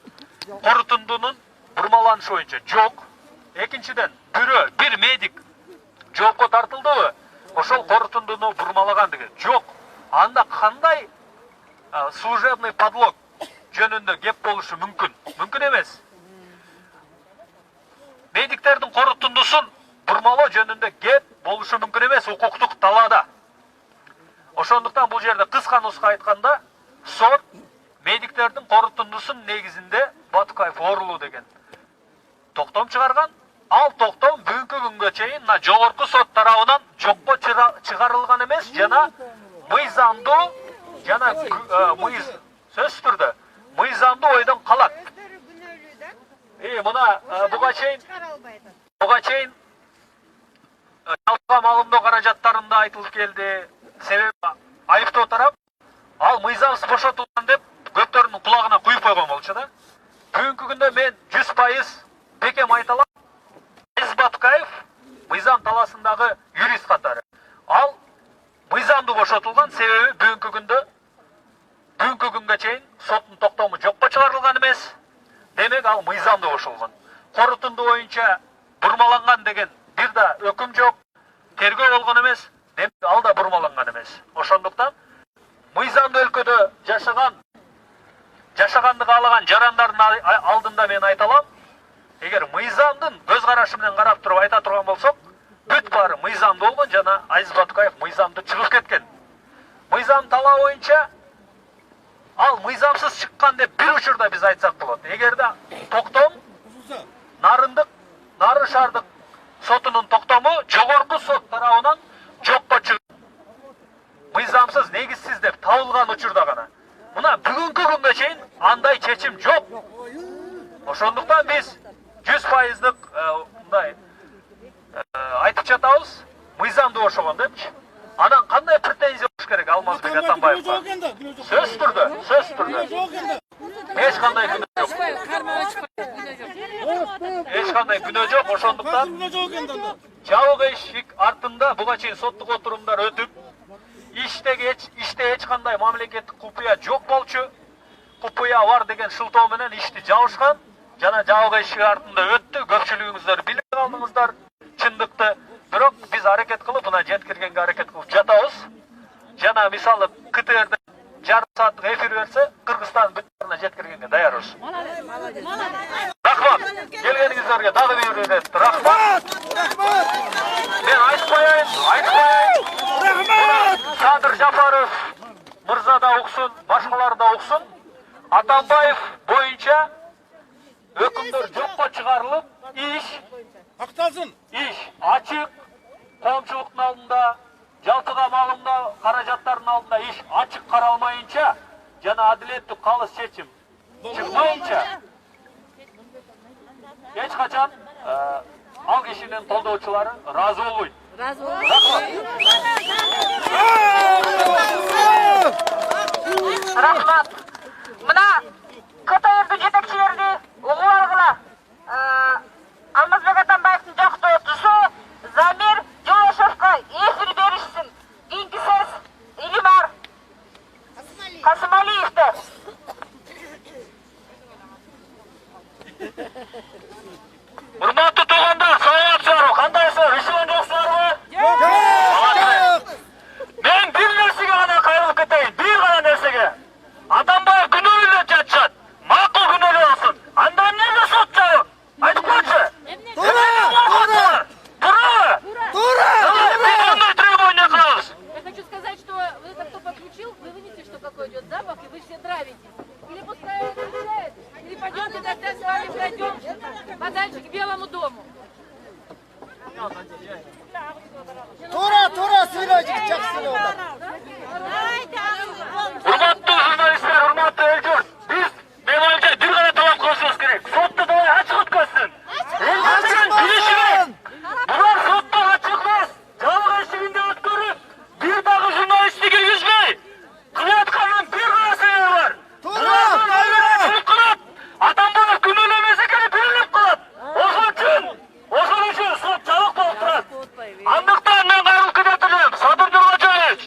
Корутундунун бурмаланышы боюнча жок. Экинчиден бир медик жоопко тартылдыбы? Ошол корутундуну бурмалаган деген жок. Анда кандай служебный подлог жөнүндө кеп болушу мүмкүн? Мүмкүн эмес. Медиктердин корутундусун бурмалоо жөнүндө кеп болушу мүмкүн эмес укуктук талаада. Ошондуктан бул жерде кыска нуска айтканда, сот медиктердин корутундусунун негизинде Батукаев оорулуу деген токтом чыгарган. Ал токтом бүгүнкү күнгө чейин жогорку сот тарабынан жокко чыгарылган эмес, жана мыйзамдуу жана сөзсүз түрдө мыйзамдуу ойдон калат. Мына буга чейин жалпы малымдоо каражаттарында айтылып келди. Себеби айыптоо тарап ал мыйзамсыз бошотулган деп көптөрдүн кулагына куюп койгон болчу да. Бүгүнкү күндө мен 100% бекем айта алам. Батукаев мыйзам таласындагы юрист катары. Ал мыйзамдуу бошотулган, себеби бүгүнкү күнгө чейин соттун токтому жокко чыгарылган эмес. Демек ал мыйзамдуу бошолгон. Корутунду боюнча бурмаланган деген бир да өкүм жок, тергөө болгон эмес, демек ал да бурмаланган эмес. Ошондуктан мыйзамдуу өлкөдө жашаганды каалаган жарандардын алдында мен айта алам, эгер мыйзамдын көз карашы менен карап туруп айта турган болсок, бүт баары мыйзамда болгон жана Азиз Батукаев мыйзамды чыгып кеткен. Мыйзам талабы боюнча ал мыйзамсыз чыккан деп бир учурда биз айтсак болот. Эгерде токтом Нарын шаардык сотунун токтому жогорку сот тарабынан жокко чыгып мыйзамсыз негизсиз деп табылган учурда гана мына бүгүнкү күнгө чейин андай чечим жок. Ошондуктан биз 100%дык мындай айтып жатабыз, мыйзамды ошогон депчи. Анан кандай претензия болуш керек Алмазбек Атамбаевга? Сөз түрдө. Эч кандай күнөө жок. Эч кандай күнөө жок. Ошондуктан жабык эшик артында буга чейин соттук отурумдар өтүп, иште эч кандай мамлекеттик купуя жок болчу. Купуя бар деген шылтоо менен ишти жабышкан. Жана жабык эшик артында өттү. Көпчүлүгүңүздөр билип калдыңыздар чындыкты. Бирок биз аракет кылып, мына жеткиргенге аракет кылып жатабыз. Жана мисалы КТРде жарым сааттык эфир берсе, Кыргызстан бүтүнүнө жеткиргенге даярбыз. Рахмат. Келгениңиздерге дагы бир рет рахмат. Мен айтпайын. Рахмат. Садыр Жапаров мырза да уксун, башкалар да уксун. Атамбаев боюнча өкүмдөр жокко чыгарылып, иш акталсын. Иш ачык, коомчулуктун алдында, жалпыга маалымдоо каражаттардын алдында иш ачык каралмайынча жана адилеттүү калыс чечим чыкмайынча эч качан ал кишинин колдоочулары ыраазы болбойт. Рахмат. Мына КТРдин жетекчилери угуп алгыла. Алмазбек Атамбаевдин жактоочусу Замир Жолошевко эфир беришсин. Кийинки сөз Илимар Касымалиевде. Урматтуу туугандар, саламатсыздарбы? Кандайсыздар? Ишен жоксуздарбы? Жок. Мен бир нерсеге гана кайрылып кетейин. Бир гана нерсеге. Атамбаев күнөөлөр жатышат. Макул күнөөлөр алсын. Анда эмне сот жабык? Айтып койчу. Я хочу сказать, что вы как кто подключил, вы видите, что какой идет запах, и вы все травите. Или пускай он уезжает, или пойдемте тогда с вами пройдем подальше к Белому дому. Тура, сөйлөйчү, жакшы сөйлөп. Урматтуу журналисттер, урматтуу эл журт, биз мен оюмча бир гана талап коюшубуз керек. Сотто далай ачык өткөзсүн. Эл менен билиши керек. Булар сотто ачык эмес, жабык эшигинде өткөрүп, бир дагы журналистти киргизбей, кылып атканын бир гана себеби бар. Тура! Атамбаев күнөөлөмөс экени билинип калат. Ошон үчүн сот жабык болуп турат. Андыктан мен кайрылып кетет элем. Садыр Нурбачаевич,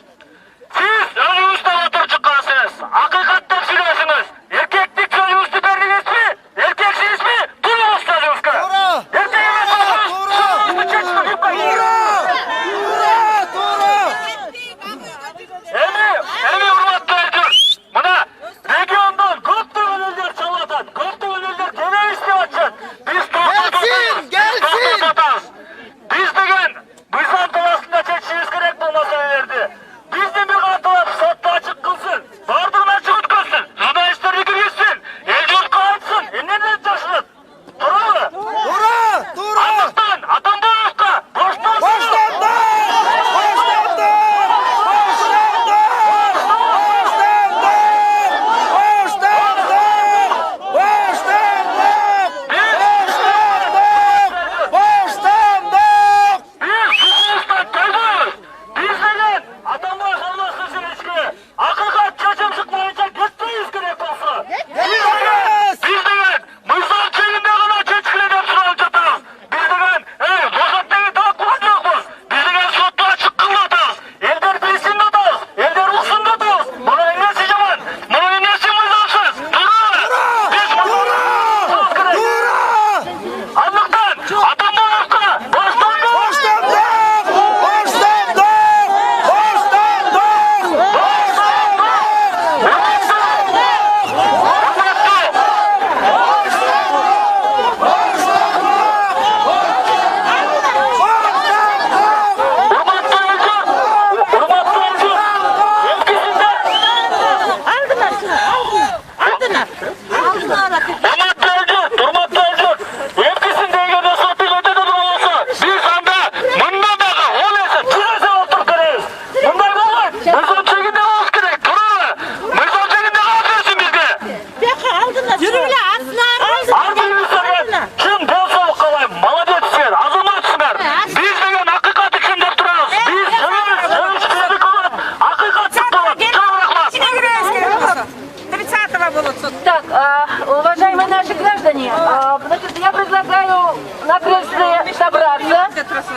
должны собраться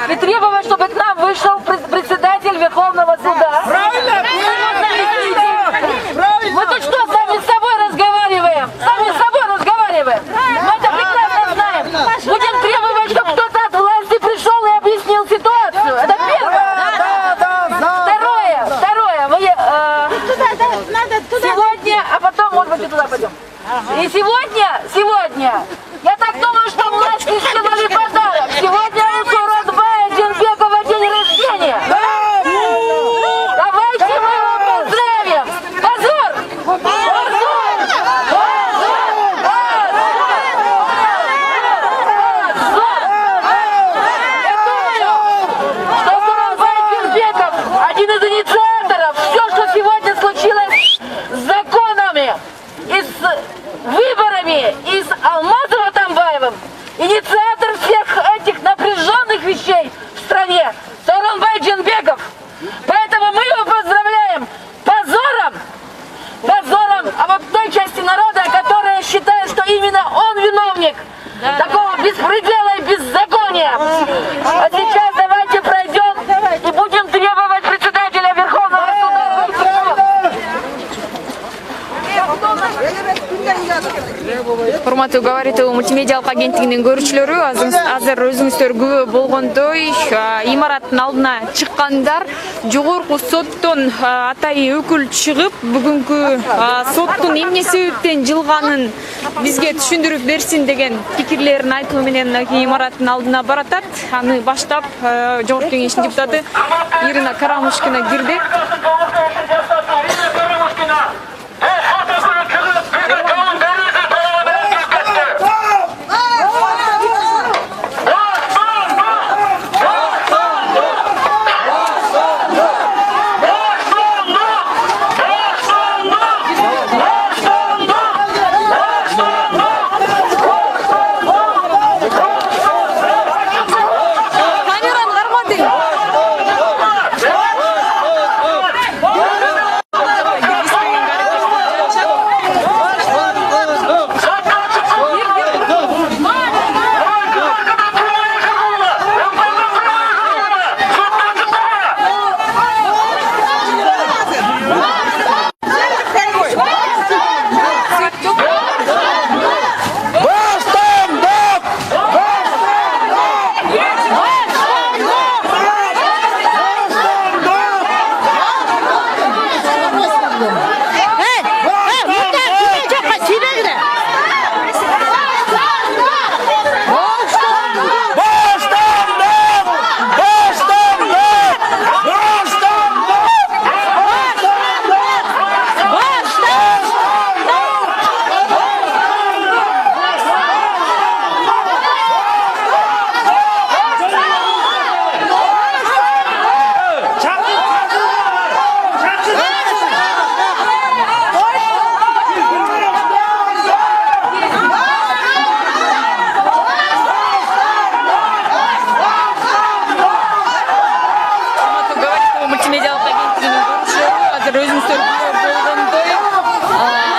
и требовать, чтобы к нам вышел председатель Верховного суда. Мы тут что, сами с собой разговариваем? Сами с собой разговариваем. Мы это прекрасно знаем. Будем требовать, чтобы кто-то от власти пришел и объяснил ситуацию. Это первое. Второе. Сегодня, а потом, может быть, и туда пойдем. И сегодня, я так думаю, что власти сделали подарок. Сегодня у Сооронбая Жээнбекова день рождения. Давайте мы его поздравим. Позор! Я думаю, что Сооронбай Жээнбеков один из инициаторов. Все, что сегодня случилось с законами и с выборами, и с Алмазом Атамбаевым, инициатор всех этих напряженных вещей в стране, Сооронбай Жээнбеков. Поэтому мы его поздравляем позором, а вот той части народа, которая считает, что именно он виновник такого беспредела и беззакония. А сейчас давайте пройдем и будем требовать председателя Верховного суда. Урматтуу Габаритов мультимедиалык агенттигинин көрүүчүлөрү, азыр өзүңүздөр күбө болгондой имараттын алдына чыккандар жогорку соттон атайы өкүл чыгып бүгүнкү соттун эмне себептен жылганын бизге түшүндүрүп берсин деген пикирлерин айтуу менен имараттын алдына баратат. Аны баштап Жогорку Кеңештин депутаты Ирина Карамушкина кирди.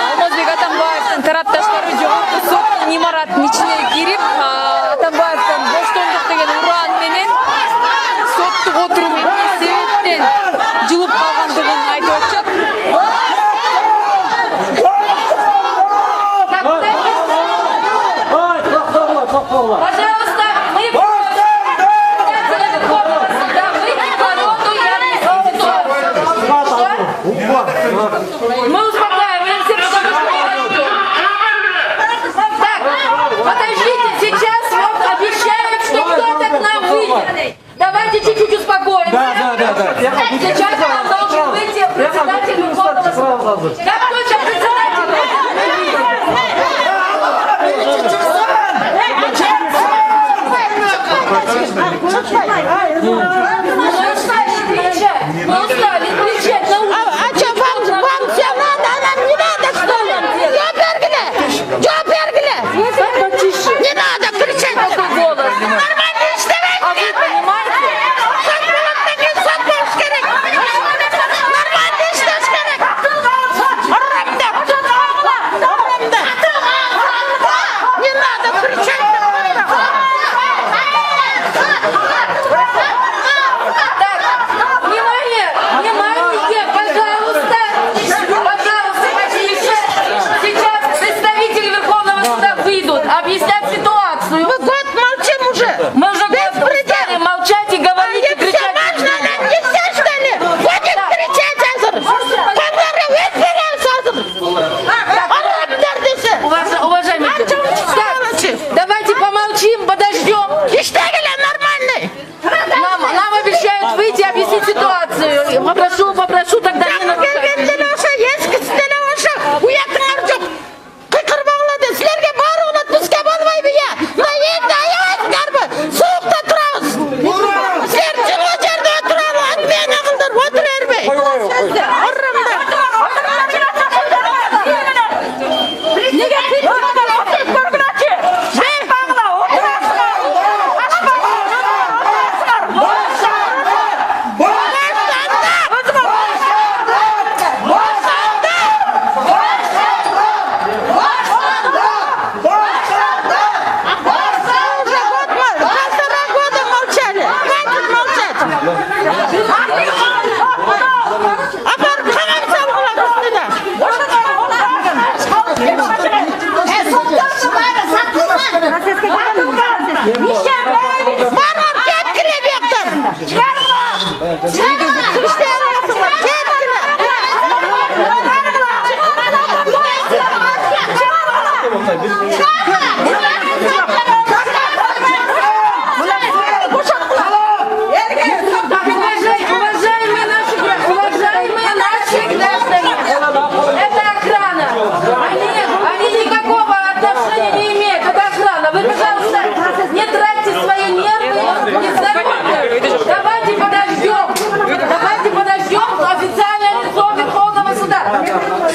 Алмазбек Атамбаевдин тарапташтары жогорку соттун имараттын ичине кирип, Атамбаевдин боштондук деген уран менен соттук отурум эмне себептен жылып калгандыгын айтып атышат. Мы успокаиваем всех, что вы что. Так, подождите, сейчас вот обещают, что кто-то к нам выйдет. Давайте чуть-чуть успокоимся. Да. Сейчас к нам должен выйти председатель Верховного суда. Как только председатель мы устали кричать на улице. А что, вам все надо, а нам не надо, что ли? Что пергли? Не надо кричать. Голос. Нормально иштебейт. А вы понимаете? Нормально иштеш керек. Не надо кричать. Внимание, пожалуйста, тише. Сейчас представители Верховного суда выйдут, объяснят ситуацию. Мы год молчим уже. Мы уже устали молчать и говорить, и кричать. Нельзя, что ли? Будет кричать азыр. Камера вверх азыр. Уважаемые, давайте помолчим, подождем. Иштагеля нормальный. Нам обещают выйти, объяснить ситуацию. Попрошу тогда не нарушать. Уважаемые наши граждане, это охрана. Они никакого отношения не имеют. Это охрана. Вы, пожалуйста, не тратьте свои нервы и здоровье. Давайте подождем официальное лицо Верховного суда.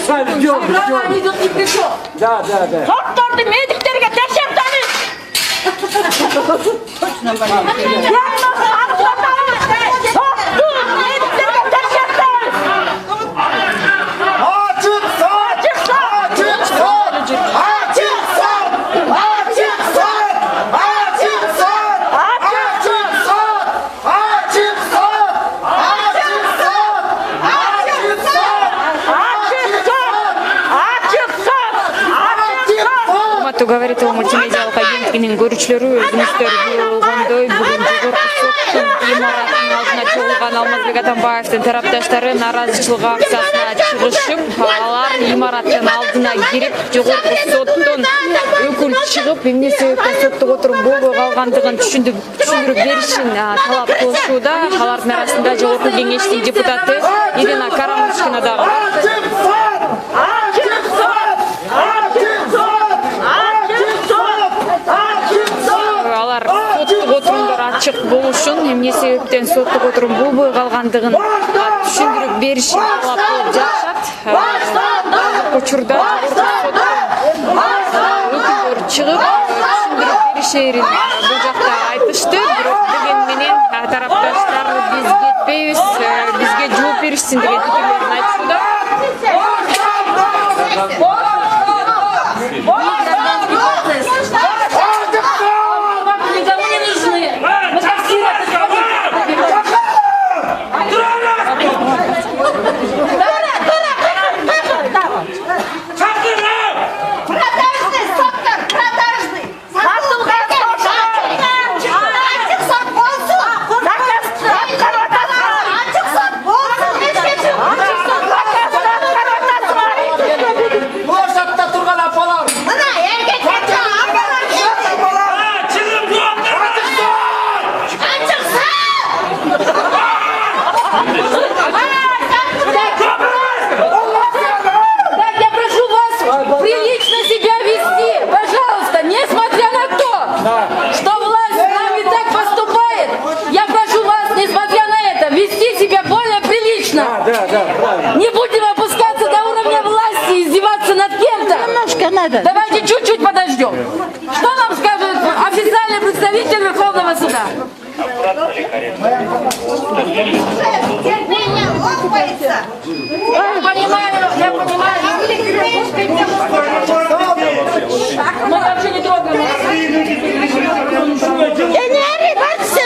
Охрана, они тут ни при чем. Да. Doktordu mediklerge tekşeftani. Говорит о мультимедиалык агенттигинин көрүүчүлөрү өзүңүздөр болгондой бүгүн жогорку соттун имаратынын алдына чогулган Алмазбек Атамбаевдин тарапташтары нааразычылык акциясына чыгышып, алар имараттын алдына кирип, жогорку соттон өкүл чыгып, эмне себептен сотто отуруп болбой калгандыгын түшүндүрүп беришин талап кылышууда. Алардын арасында жогорку кеңештин депутаты Ирина Карамушкина дагы бар. Алар соттук отурумдар ачык болушун, эмне себептен соттук отурум болбой калгандыгын түшүндүрүп беришин талап кылып жатышат. Учурда өкүлдөр чыгып түшүндүрүп беришерин бул жакта айтышты. Бирок деген менен тарапташтар биз кетпейбиз, бизге жооп беришсин деген пикирлерин айтышууда. Не будем опускаться до уровня власти и издеваться над кем-то. Немножко надо. Давайте чуть-чуть подождем. Что нам скажет официальный представитель Верховного суда? Я понимаю. Мы вообще не трогаем. Я не ори, бачите,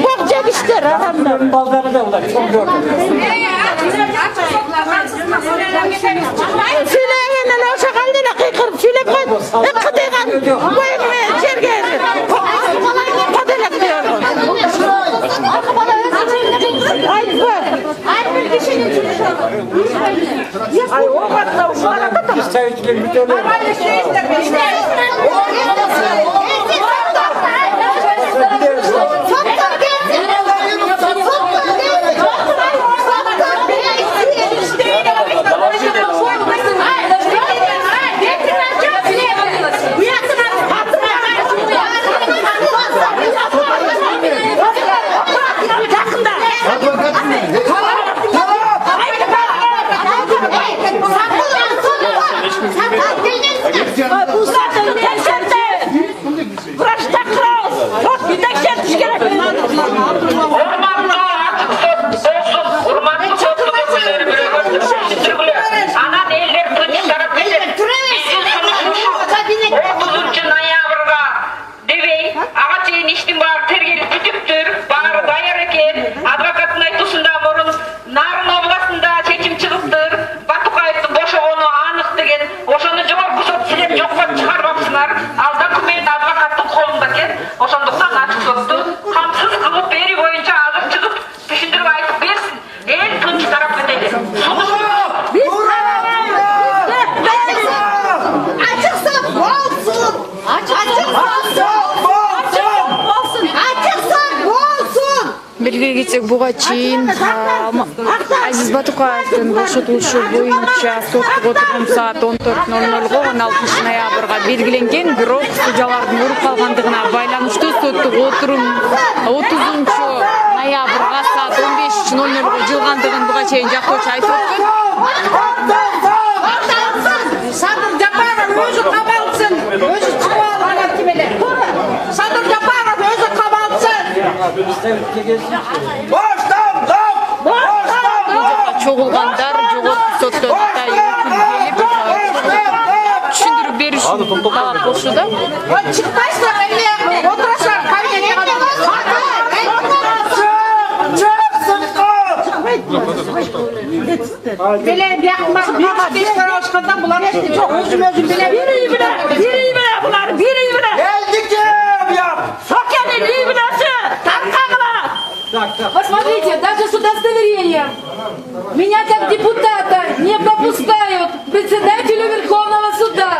Bak çekişler adamlar. Baldarı da ular çok gördüm. Süleyman'ın o şakaldığına kıykırıp söyleyip koy. Kıtıygan. Koyun içerge. Kadına gidiyorlar. Ay bak. Ay o kadar uşağına kadar. İsteyiciler bir tane. Белгилей кетсек, буга чейин Азиз Батукаевдин бошотулушу боюнча соттук отурум саат 14:00 16 ноябрга белгиленген, бирок судьялардын ооруп калгандыгына байланыштуу соттук отурум 30 ноябрга саат 15:00 жылгандыгын буга чейин жактоочу айтып өткөн. Садыр Жапаров өзі қабалсын. Өзі қабалған кемелер. Садыр Жапаров өзі қабалсын. Чогулгандар жогорку соттон Кытай өкүлү түшүндүрүп бериш талап кылышууда. Çıkmazsa evine oturursan kabineye Bile yakmak, bir karışkından bulan hepsi çok özüm bile. Biri bile bunlar, biri bile. Geldik ya. Sokenin iyi bilesi, tankakla. Посмотрите, даже с удостоверением меня как депутата не пропускают к председателю Верховного суда.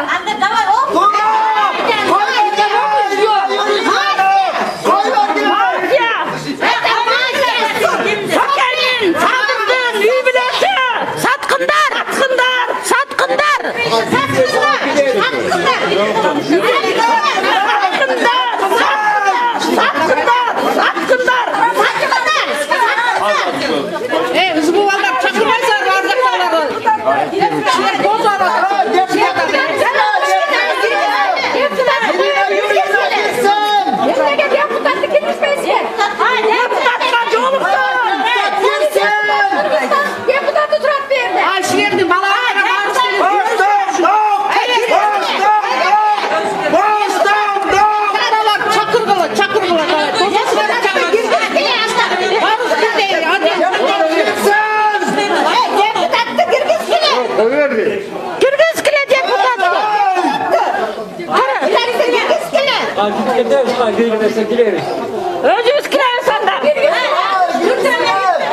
Özümüz kirayı sandar.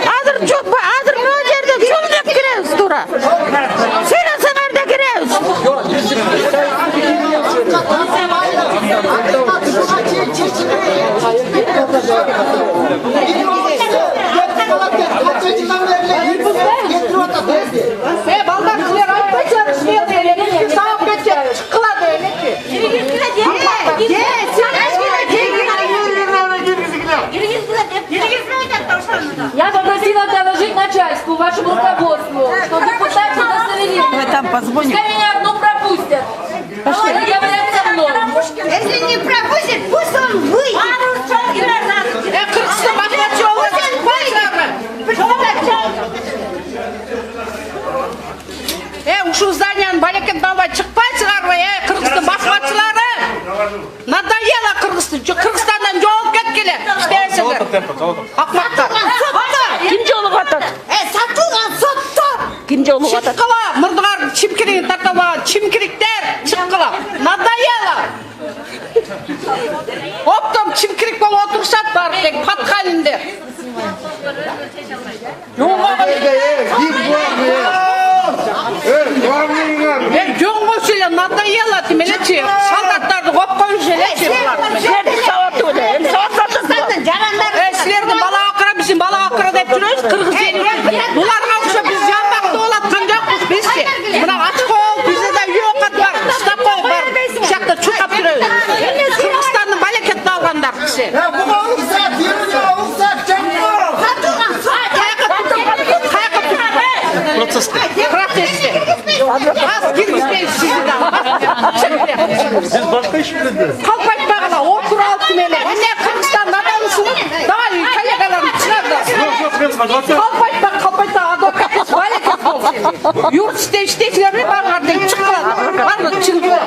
Hazır çok, hazır ne yerde çok giriyoruz dura. Sen nerede giriyoruz? Baldan kılar ayıp çalışmıyor diye. Sağ bekle çıkıla böyle ki. Я попросила доложить начальству, вашему руководству, что депутаты удостоверения. Там позвоним. Пускай меня одну пропустят. Они говорят со мной. Если не пропустит, пусть он выйдет. Ушу зданияның балекет давай çıkпайсыңар ғой, Кыргызстан басмачылары. Надоело Кыргызстандан жоғалып кеткеле. Ақмақтар. Кім жолығып атады? Сатылған соттар. Кім жолығып атады? Шыққыла, мұрдығар чимкерек тарталаған чимкеректер. Шыққыла, надоело. Оптом чимкерек болып отырсат бар, тек патқаныңдер. Жоң қойшылы, надоело демелече. Солдаттарды қоп қойын желече. Сілерді бала ақыра, біздің бала ақыра деп жүрөз, қырғыз елі. Бұларға ұқса біз жанбақты олатқан жоқпыз бізде. Мына ачық ол, бізде де үй оқат бар, ұстап қол бар. Жақта чұқап жүрөз. Қырғызстанның балекетін алғандар кісі. Процессте. Аз киргізбейді сізді да. Қалп айтпағына, оқыр алып кемелі. Міне Қырғызстан адамысың, давай коллегаларын шығарды. Қалп айтпа, адвокат балекет бол. Юрт істейтілер ме бағардың шыққылады. Барлы чыңғылы.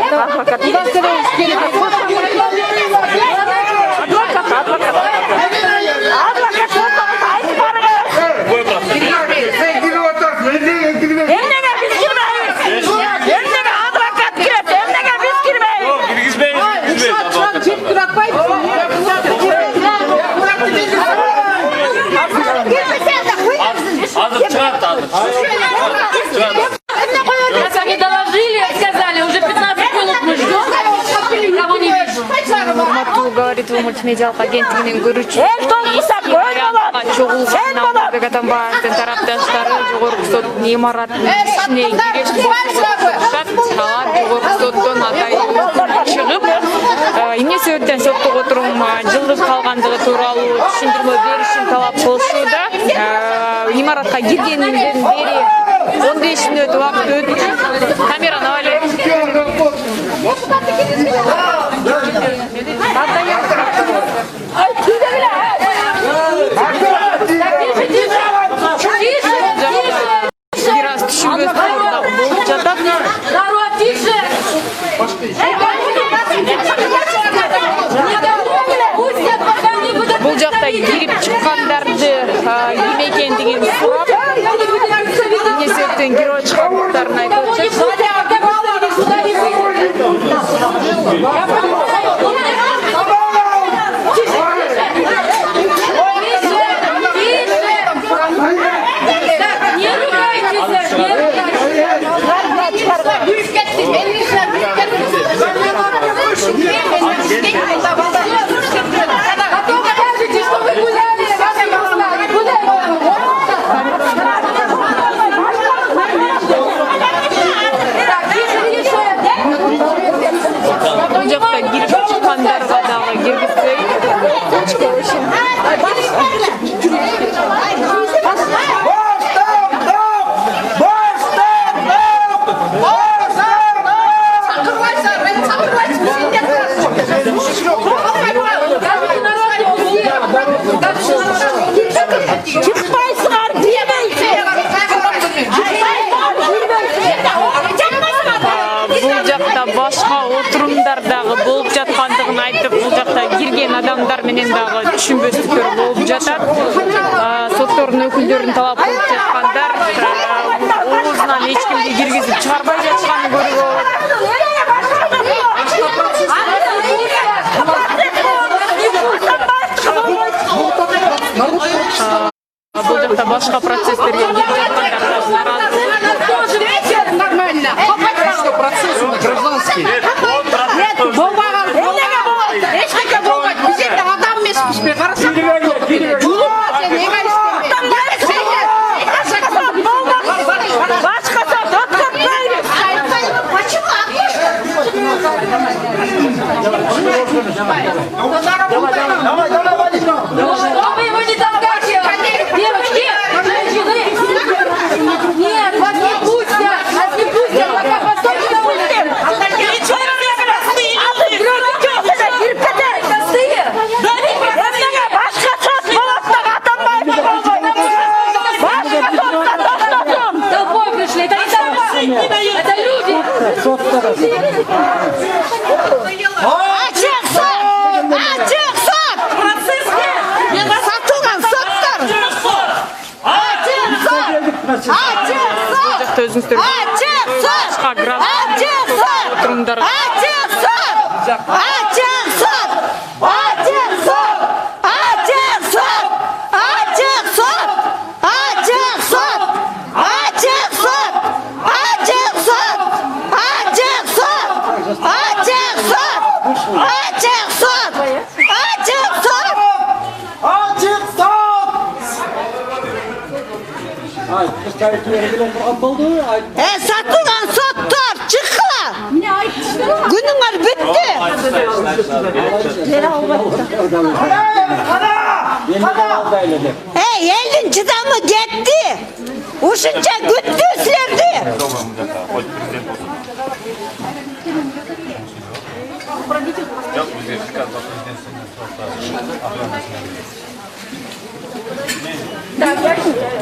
Они доложили, сказали, уже 15 минут мы ждем, никого не вижу. Урматтуу говорит мультимедиалык агенттигинин көрүүчүсү чогулган Алмазбек Атамбаевдин тарапташтары жогорку соттун имаратынын ичине киришип отурушат. Алар жогорку соттон атайын чыгып эмне себептен соттук отурум жылдып калгандыгы тууралуу түшүндүрмө беришин талап кылышууда. Имаратка киргенден бери 15 мүнөт убакыт өттү. Камераны алып Бираз түшүнбөс болуп жатат. Бул жакта кирип чыккандарды ким экендигин сурап, эмне себептен кирип чыккандыктарын айтып башка отурумдардагы болуп жаткандыгын айтып, бул жакта кирген адамдар менен дагы түшүнбөстүктөр болуп жатат. Соттордун өкүлдөрүн талап кылып жаткандар оозунан эч кимди киргизип чыгарбай жатканын көрүүгө болот. Бул жакта башка процесстерге кирип жаткандар наразы. Процесс гражданский. Болмаған, ешқайда болмайды. Біз енді адам емеспіз бе, қарасақ. Давай, вы не толкайте! Девочки, женщины! Ошондуктан өзүңүздөр Ачык сот! Ачык сот! отурумдар. Ачык сот! Ачык сот! Ачык сот! Ачык сот! Ачык сот! Ачык сот! Ачык сот! Ачык сот! Ачык сот! Ачык сот! Ачык сот! Ачык сот! Açık sat! Satılgan sottlar çıkla. Günüңөр bitti. Elin çıdamı gitti. Uşunca güttü sizlerdi.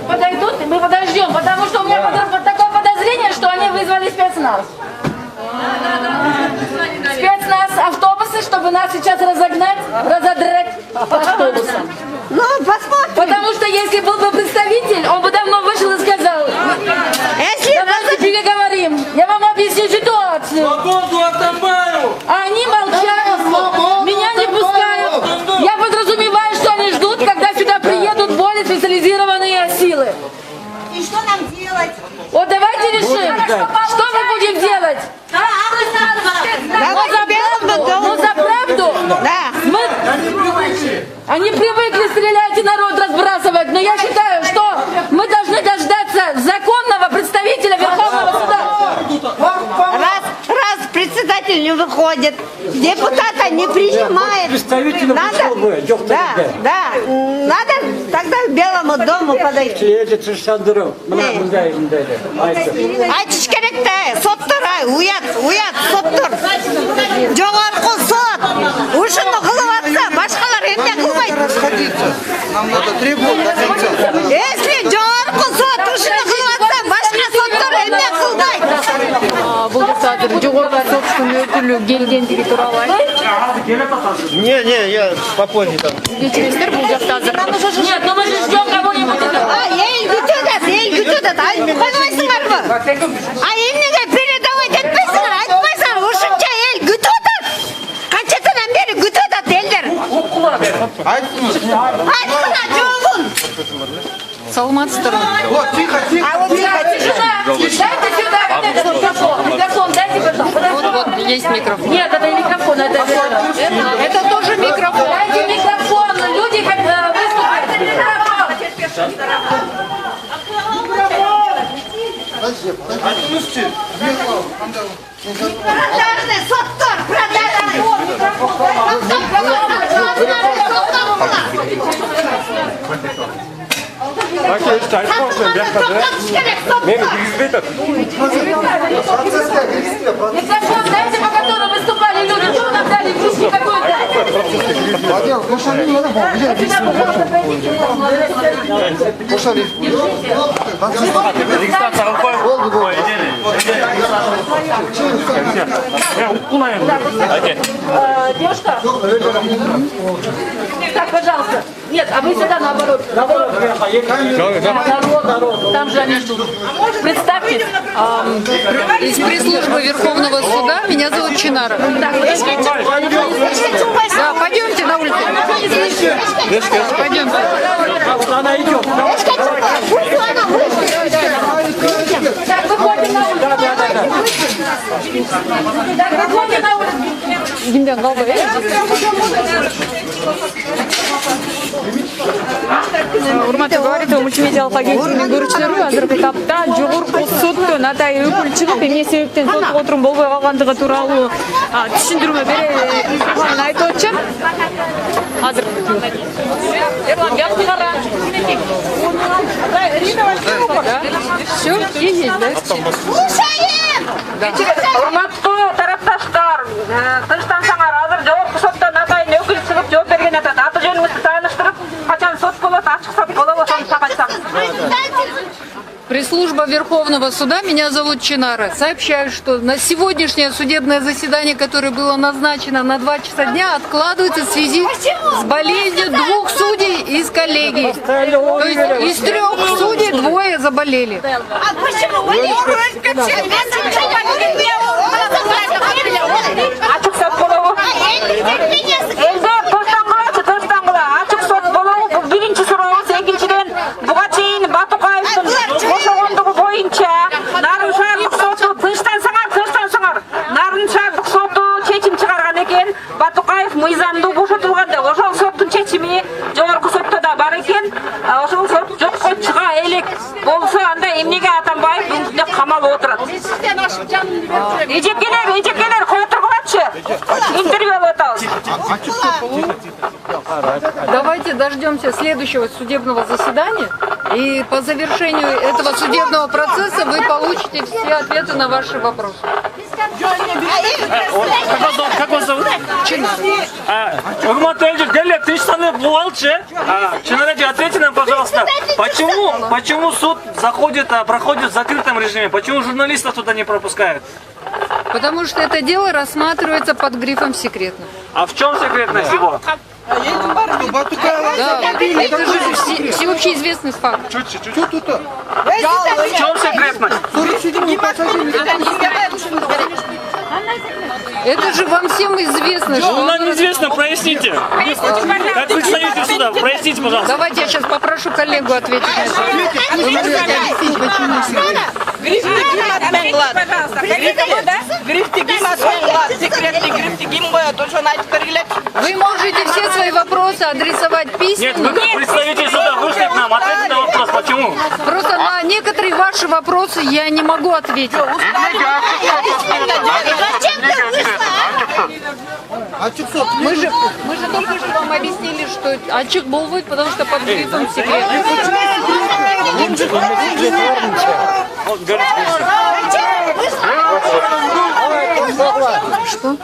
Подойдут, и мы подождем, потому что у меня такое подозрение, что они вызвали спецназ. Спецназ автобусы, чтобы нас сейчас разогнать, разодрать по автобусам. Ну, посмотрим. Потому что если был бы представитель, он бы давно вышел и сказал, давайте переговорим, я вам объясню ситуацию. А они молчат, меня не пускают. Я подразумеваю, что они ждут, когда сюда приедут более специализированные силы. И что нам делать? Вот давайте решим, что мы будем делать. Ну за правду? Да. Они привыкли стрелять и народ разбрасывать, но я считаю, что мы должны дождаться законного представителя Верховного суда. Раз председатель не выходит, депутата не принимает. Надо тогда к Белому дому подойти. Айтыш керек да, соттар, уят, соттар. Жоғарғы сот. Ушыны қылып атса, башқалар емне қылмайды. Нам надо требовать до конца. Если жоғарғы сот ушыны қылып атса, башқа соттар емне қылмайды. Бул азыр жогорку соттун өкүлү келгендиги тууралуу айтып. Не, я попозже там. Кечиресиздер, бул жакта азыр. Нет, ну мы же ждем кого-нибудь. Ел күтөдат, койбойсуңарбы? Эмнеге передавать этпейсиңер, айтпайсыңар, ушунча эл күтөдат. Канчадан бери күтөдат элдер. Айткыла жолун. Саламатсыздарбы? Вот, тихо. Дайте сюда микрофон, дайте, пожалуйста. Вот, есть микрофон. Нет, это не микрофон, Это тоже микрофон. Дайте микрофон, люди хотят выступить. Продажный соттор, продажный. Микрофон дайте, по которому выступали люди. Что нам дали кружки какой-то? Девушка? Так, пожалуйста. Нет, а вы сюда наоборот. Народ. Там же они ждут. Представьтесь. Из пресс-службы Верховного суда. Меня зовут Чинара. Так, Да, пойдемте на улицу. Пойдемте. Она идет. Так, выходим на улицу. Так, выходим на улицу. Кимден калбай, урматтуу говорит мультимедиалык агенттигинин көрүүчүлөрү азыркы тапта жогорку соттон атайын өкүл чыгып эмне себептен соттук отурум болбой калгандыгы тууралуу түшүндүрмө берүүнү айтып атышат. Азыр Эрлан бияка кара. Всё, есть, да? Урматтуу тарапташтар, тынчтансаңар, азыр жогорку соттон атайын өкүл чыгып жооп берген атат. Аты жөнүңүздү тааныштырып, качан сот болот, ачык сот болобу, ошону так айтсаңыз. Пресс-служба Верховного суда, меня зовут Чинара. Сообщаю, что на сегодняшнее судебное заседание, которое было назначено на 2 часа дня, откладывается в связи с болезнью 2 судей из коллеги. То есть из 3 судей 2 заболели. А почему? Açık sot bulup birinci sorusu ikinciden buga çeyin Batukayev'in koşuğunduğu boyunca narınçarlık sotu tınçtan sangar narınçarlık sotu çeçim çıkargan eken Batukayev mıyzamды boşatılganda ошол соттун чечими жогорку сотто да бар экен ошол сот жокко чыга элек болсо анда эмнеге Атамбаев деп камалып отурат эжекелер кое тургулачы интервью алып атабыз. Давайте дождемся следующего судебного заседания, и по завершению этого судебного процесса вы получите все ответы на ваши вопросы. Как вас зовут? Урмат Эльдер, Галя, ты что-то бывалче? Чинаради, ответьте нам, пожалуйста, почему суд проходит в закрытом режиме? Почему журналистов туда не пропускают? Потому что это дело рассматривается под грифом «секретно». А в чем секретность его? Да, это же всеобщеизвестный факт. В чем секретность? Это же вам всем известно, что... Нам неизвестно, проясните. Как представитель суда, проясните, пожалуйста. Давайте я сейчас попрошу коллегу ответить на это. Вы можете все свои вопросы адресовать письменно. Нет, вы представитель суда, вышли к нам, ответьте на вопрос, почему? Просто на некоторые ваши вопросы я не могу ответить. Мы же только что вам объяснили, что ачык болбойт, потому что под грифом секретно. Что?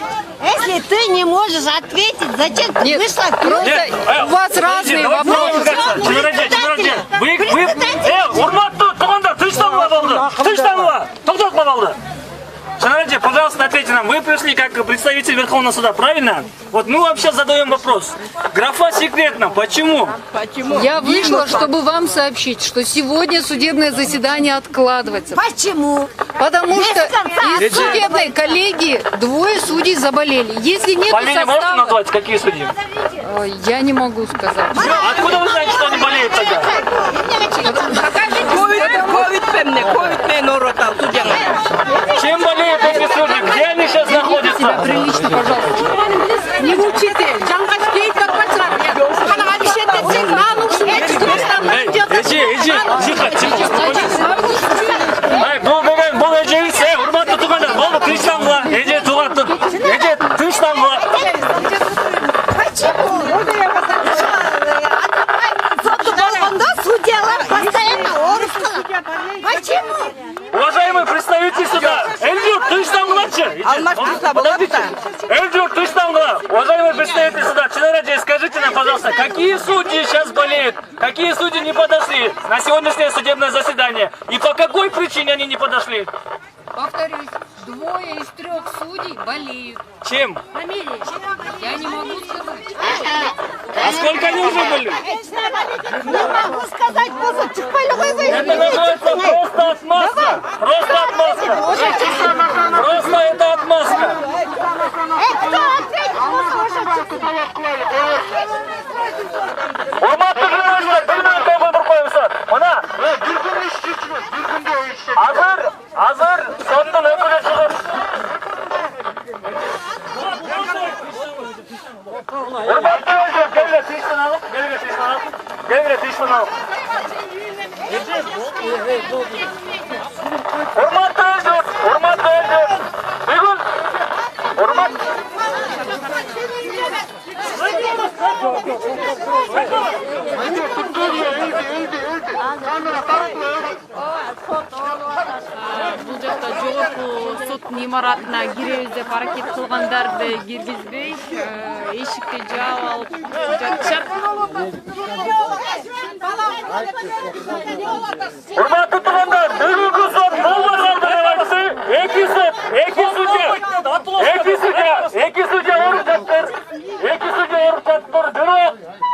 Если ты не можешь ответить, зачем ты вышла? Просто у вас разные вопросы. Шанаради, пожалуйста, ответьте нам. Вы пришли как представитель Верховного суда, правильно? Вот мы вообще задаем вопрос. Графа секретно. Почему? Я вышла, чтобы вам сообщить, что сегодня судебное заседание откладывается. Почему? Потому что из судебной коллегии 2 судей заболели. Если нет Фамилии можете состава... назвать? Какие судьи? Я не могу сказать. Откуда вы знаете, что они болеют тогда? Чем болеют эти судьи? Где они сейчас находятся? Прилично, пожалуйста. Не учите. Иди, тихо. Бұл әжейіз, ұрматты тұғандар, бұл тыныштанғыла, әже тұғаттың, әже тыныштанғыла. Уважаемый представитель суда, Эльдюр, тыныштанғылачы. Эльдюр, тыныштанғыла. Уважаемый представитель суда, Чинаради, скажите нам, пожалуйста, какие судьи сейчас болеют, какие судьи не подошли на сегодняшнее судебное заседание и по какой причине они не подошли? Повторюсь, 2 из 3 судей болеют. Чем? Я не могу сказать. А сколько они уже были? Не могу сказать, Это называется просто отмазка. Просто отмазка. Просто это отмазка. Урматты журналисттер, bir minuttan qo'yib qo'yinglar. Mana, Hazır sottun öküle çıkıp. Urmatты öldür, gelin tişten alıp, gelin tişten alıp. Urmatты öldür. Bugün Urmat. Бул жакта жогорку соттун имаратына киребиз деп аракет кылгандарды киргизбей, эшикти жаап алып жатышат. Урматтуу туугандар, бүгүнкү сот болбогонду эки судья ооруп жатыптыр.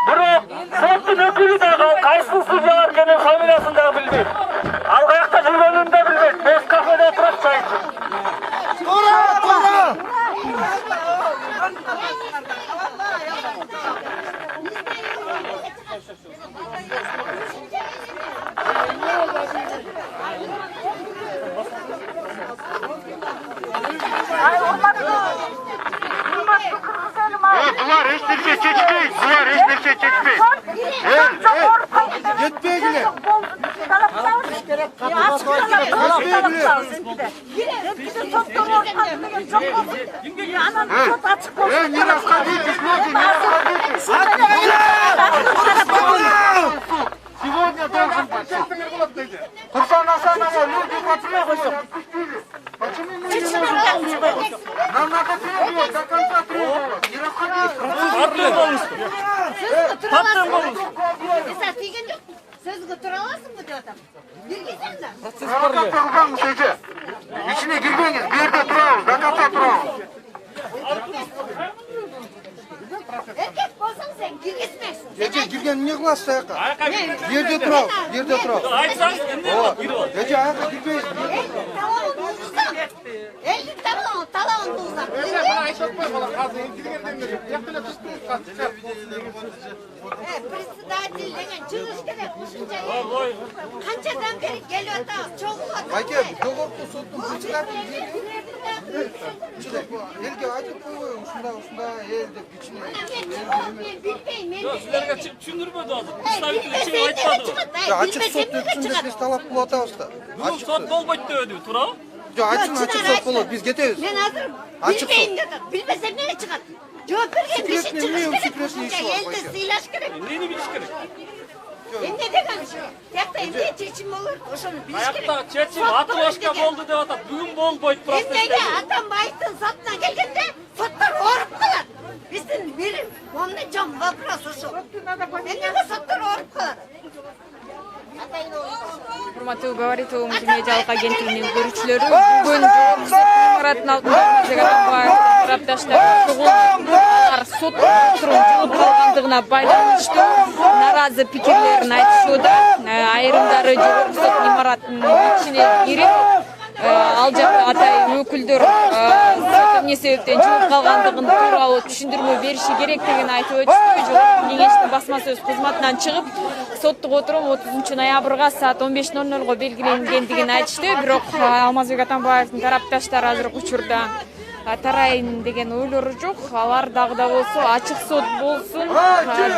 Бирок сот соттун өкүлү дагы кайсы судья экенин фамилиясын да билбейт. Ал каякта жүргөнүн да билбейт. Бес кафеде турат чай ичип. Тура! Bular hiç bir şey çekmeyin. Bular hiç bir şey çekmeyin. Yetmeyegile. Mirasqa değil, düşmedi. Mirasqa değil. Сегодня должен быть. Курсан Асанова, люди потребуют. Почему мы не можем? Нам надо требовать, до конца требовать. Не расходитесь. Sözgü turalısın mı diyor adam? Bir gitsen de. Zakatta durganız Ece. İçine girmeniz, bir yerde duralım. Zakatta duralım. Erkek olsan sen gir gitmezsin. Ece girgen ne kılasın ayakta? Yerde duralım, yerde duralım. Ece ayakta girmeyiz. 50 talağın uzak. Председатель деген чыгыш керек ушунча. Канчадан бери келип атабыз, чогулуп Ayke, jogorku sottun çıkartın. Elge aytıp koyuyor, uşunda el de içine. мен билбейм, Sizlerge түшүндүрбөдү азыр. Ya açık sot öpsün de biz talap bulatağız da. Бүгүн сот болбойт дебедиби, туурабы? Ya açık sot olur, biz getiriz. Мен азыр Açık билбейм дедим. Билбесем эмне чыгат? Жооп берген киши Секретный чыгыш мыйым, керек. секретный иши бар, Элди Байке. сыйлаш керек. Эмнени билиш керек? Эмне деген ушул? Тиякта эмне чечим болор? Ошону билиш керек. Аякта чечим атылашка болду деп атат. Бүгүн болбойт просто. Эмнеге Атамбаевдин сотуна келгенде соттор ооруп калат. Биздин билим, момун жон вопрос ушул. Эмнеге соттор ооруп калат? Урматтуу говоритуу мультимедиалык агенттигинин көрүүчүлөрү бүгүн жогорку сот имараттын алдында Алмазбек Атамбаевдин тарапташтары чогулуп сот отурумун жылып калгандыгына байланыштуу нааразы пикирлерин айтышууда. Айрымдары жогорку сот имараттын ичине кирип, ал жакта атайын өкүлдөр сот эмне себептен жылып калгандыгын тууралуу түшүндүрмө бериши керектигин айтып өтүштү. Жогорку кеңештин басма сөз кызматынан чыгып, соттук отурум 30 ноябрга саат 15:00 белгиленгендигин айтышты. Бирок Алмазбек Атамбаевдин тарапташтары азыркы учурда тарайын деген ойлору жок. Алар дагы да болсо ачык сот болсун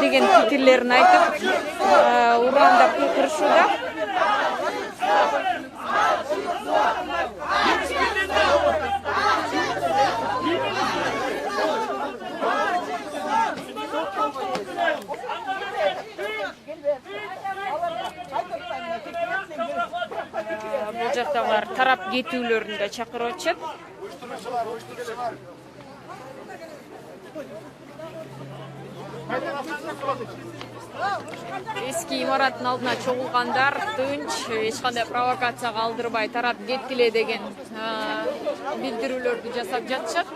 деген пикирлерин айтып, урандап кыйкырышууда. Бул жактагылар тарап кетүүлөрүн да чакырып атышат. Эски имараттын алдына чогулгандар тынч, эч кандай провокация калтырбай тарап кеткиле деген билдирүүлөрдү жасап жатышат.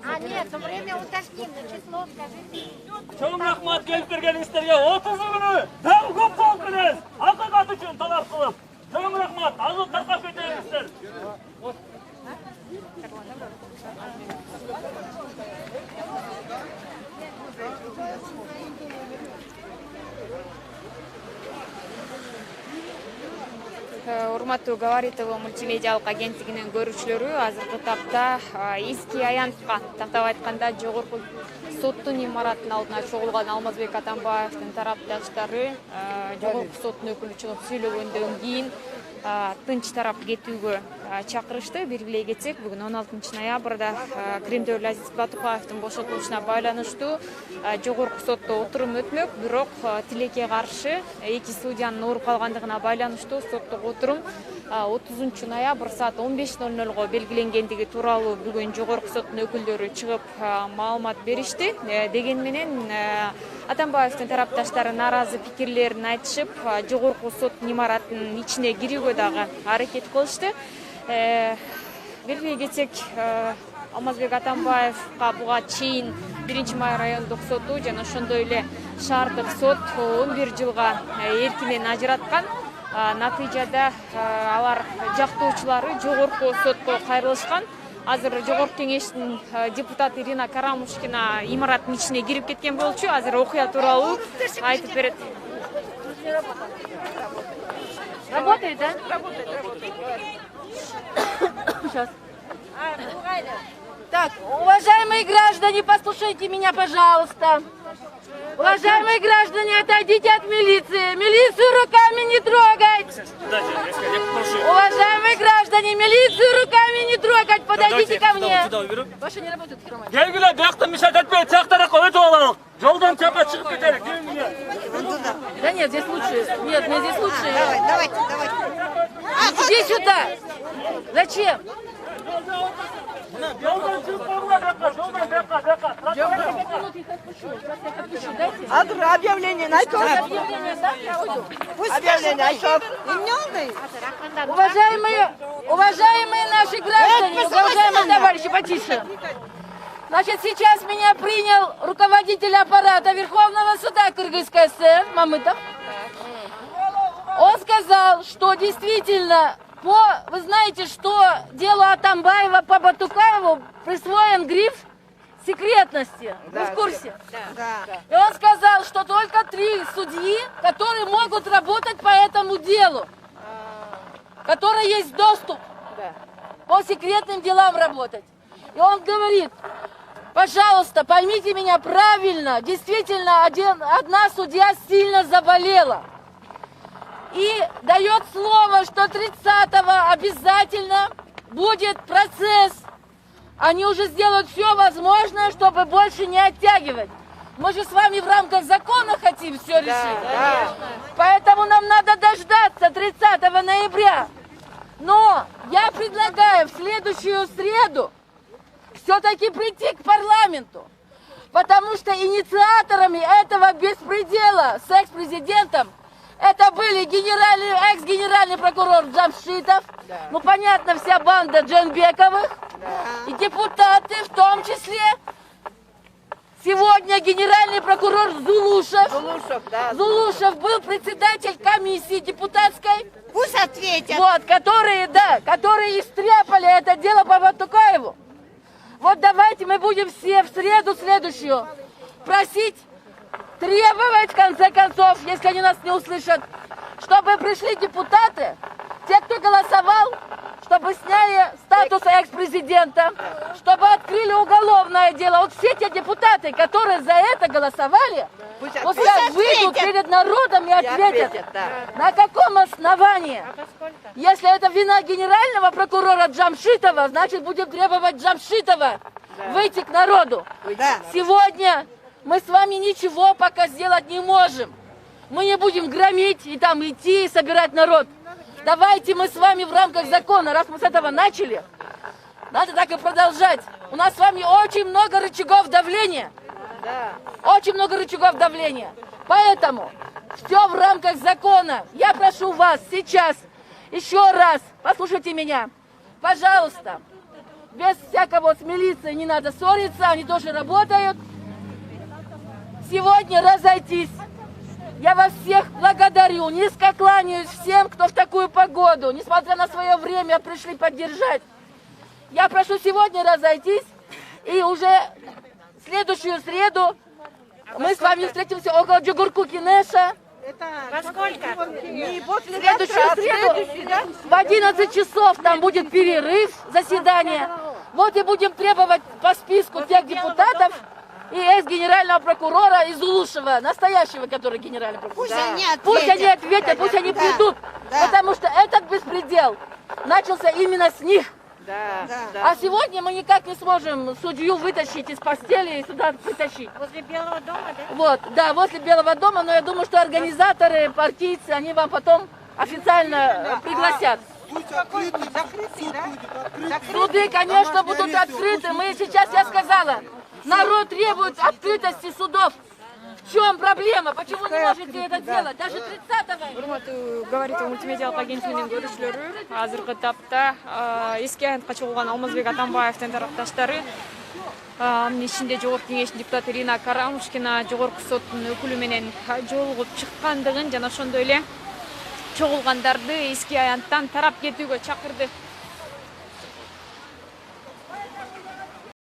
А нет, но время уточним, на число скажите. Чоң рахмат келип бергениңиздерге. 30 күнү дәм көп болуп келебиз. Акыйкат үчүн талап кылып. Чоң рахмат. Азыр таркап кетеңиздер. Урматтуу говоритуу мультимедиалык агенттигинин көрүүчүлөрү, азыркы тапта эски аянтка, тактап айтканда жогорку соттун имараттын алдына чогулган Алмазбек Атамбаевдин тарапташтары жогорку соттун өкүлү чыгып сүйлөгөндөн кийин тынч тарап кетүүгө чакырышты. Белгилей кетсек, бүгүн 16 ноябрда Кремдеуль Азиз Батукаевдин бошотулушуна байланыштуу жогорку сотто отурум өтмөк, бирок тилекке каршы эки судьянын ооруп калгандыгына байланыштуу соттук отурум 30 ноябрь саат 15:00 белгиленгендиги тууралуу бүгүн жогорку соттун өкүлдөрү чыгып маалымат беришти. Деген менен Атамбаевдин тарапташтары нааразы пикирлерин айтышып, жогорку соттун имараттын ичине кирүүгө дагы аракет кылышты. Белгилей кетсек, Алмазбек Атамбаевга буга чейин 1-Май райондук соту жана ошондой эле шаардык сот 11 жылга эркинен ажыраткан. Натыйжада алар жактоочулары жогорку сотко кайрылышкан. Азыр жогорку кеңештин депутаты Ирина Карамушкина имараттын ичине кирип кеткен болчу. Азыр окуя тууралуу айтып берет. Работает, да? Работает. Сейчас. Так, уважаемые граждане, послушайте меня, пожалуйста. Уважаемые граждане, отойдите от милиции. Милицию руками не трогать. Уважаемые граждане, милицию руками не трогать. Подойдите ко мне. Ваша не работает хромая. Келгиле, бияктан мешать этпей, цехтаракка өтүп алалык. Жолдон чакка чыгып кетелик. Да нет, здесь лучше. Нет, здесь лучше. Давайте. Иди сюда. Зачем? Объявление найдет. Объявление найдет. Уважаемые наши граждане, уважаемые товарищи, потише. Значит, сейчас меня принял руководитель аппарата Верховного суда Кыргызской ССР Мамытов. Он сказал, что действительно, вы знаете, что делу Атамбаева по Батукаеву присвоен гриф секретности. Вы в курсе? Да. И он сказал, что только 3 судьи, которые могут работать по этому делу, которые есть доступ по секретным делам работать. И он говорит, пожалуйста, поймите меня правильно, действительно, одна судья сильно заболела. И дает слово, что 30-го обязательно будет процесс. Они уже сделают все возможное, чтобы больше не оттягивать. Мы же с вами в рамках закона хотим все решить. Да. Поэтому нам надо дождаться 30 ноября. Но я предлагаю в следующую среду все-таки прийти к парламенту. Потому что инициаторами этого беспредела с экс-президентом это были экс-генеральный прокурор Джамшитов, ну понятно, вся банда Джанбековых, и депутаты, в том числе сегодня генеральный прокурор Зулушев. Зулушев был председатель комиссии депутатской. Пусть ответят. Вот, которые истряпали это дело по Батукаеву. Вот давайте мы будем все в среду следующую просить, требовать, в конце концов, если они нас не услышат, чтобы пришли депутаты, те, кто голосовал, чтобы сняли статус экс-президента, чтобы открыли уголовное дело. Вот все те депутаты, которые за это голосовали, пускай выйдут перед народом и ответят. На каком основании? Если это вина генерального прокурора Джамшитова, значит будем требовать Джамшитова выйти к народу. Сегодня мы с вами ничего пока сделать не можем. Мы не будем громить и там идти и собирать народ. Давайте мы с вами в рамках закона, раз мы с этого начали, надо так и продолжать. У нас с вами очень много рычагов давления. Очень много рычагов давления. Поэтому все в рамках закона. Я прошу вас сейчас еще раз, послушайте меня, пожалуйста, без всякого с милицией не надо ссориться, они тоже работают. Сегодня разойтись. Я вас всех благодарю, низко кланяюсь всем, кто в такую погоду, несмотря на свое время, пришли поддержать. Я прошу сегодня разойтись, и уже в следующую среду мы с вами встретимся около Джугурку Кинеша. Во сколько? В следующую среду в 11 часов там будет перерыв, заседание. Вот и будем требовать по списку тех депутатов, и экс-генерального прокурора из Улушева, настоящего, который генеральный прокурор. Пусть они ответят. Пусть они придут, потому что этот беспредел начался именно с них. А сегодня мы никак не сможем судью вытащить из постели и сюда притащить. Возле Белого дома, да? Вот, да, возле Белого дома, но я думаю, что организаторы, партийцы, они вам потом официально пригласят. Суды, конечно, будут открыты. Мы сейчас, я сказала, народ требует открытости судов. В чем проблема? Почему не можете это делать? Даже 30-го. Урматтуу говорит мультимедиалык агенттигинин көрүүчүлөрү, азыркы тапта эски аянтка чыгылган Алмазбек Атамбаевдин тарапташтары анын ичинде жогорку кеңештин депутаты Ирина Карамушкина жогорку соттун өкүлү менен жолугуп чыккандыгын жана ошондой эле чогулгандарды эски аянттан тарап кетүүгө чакырды.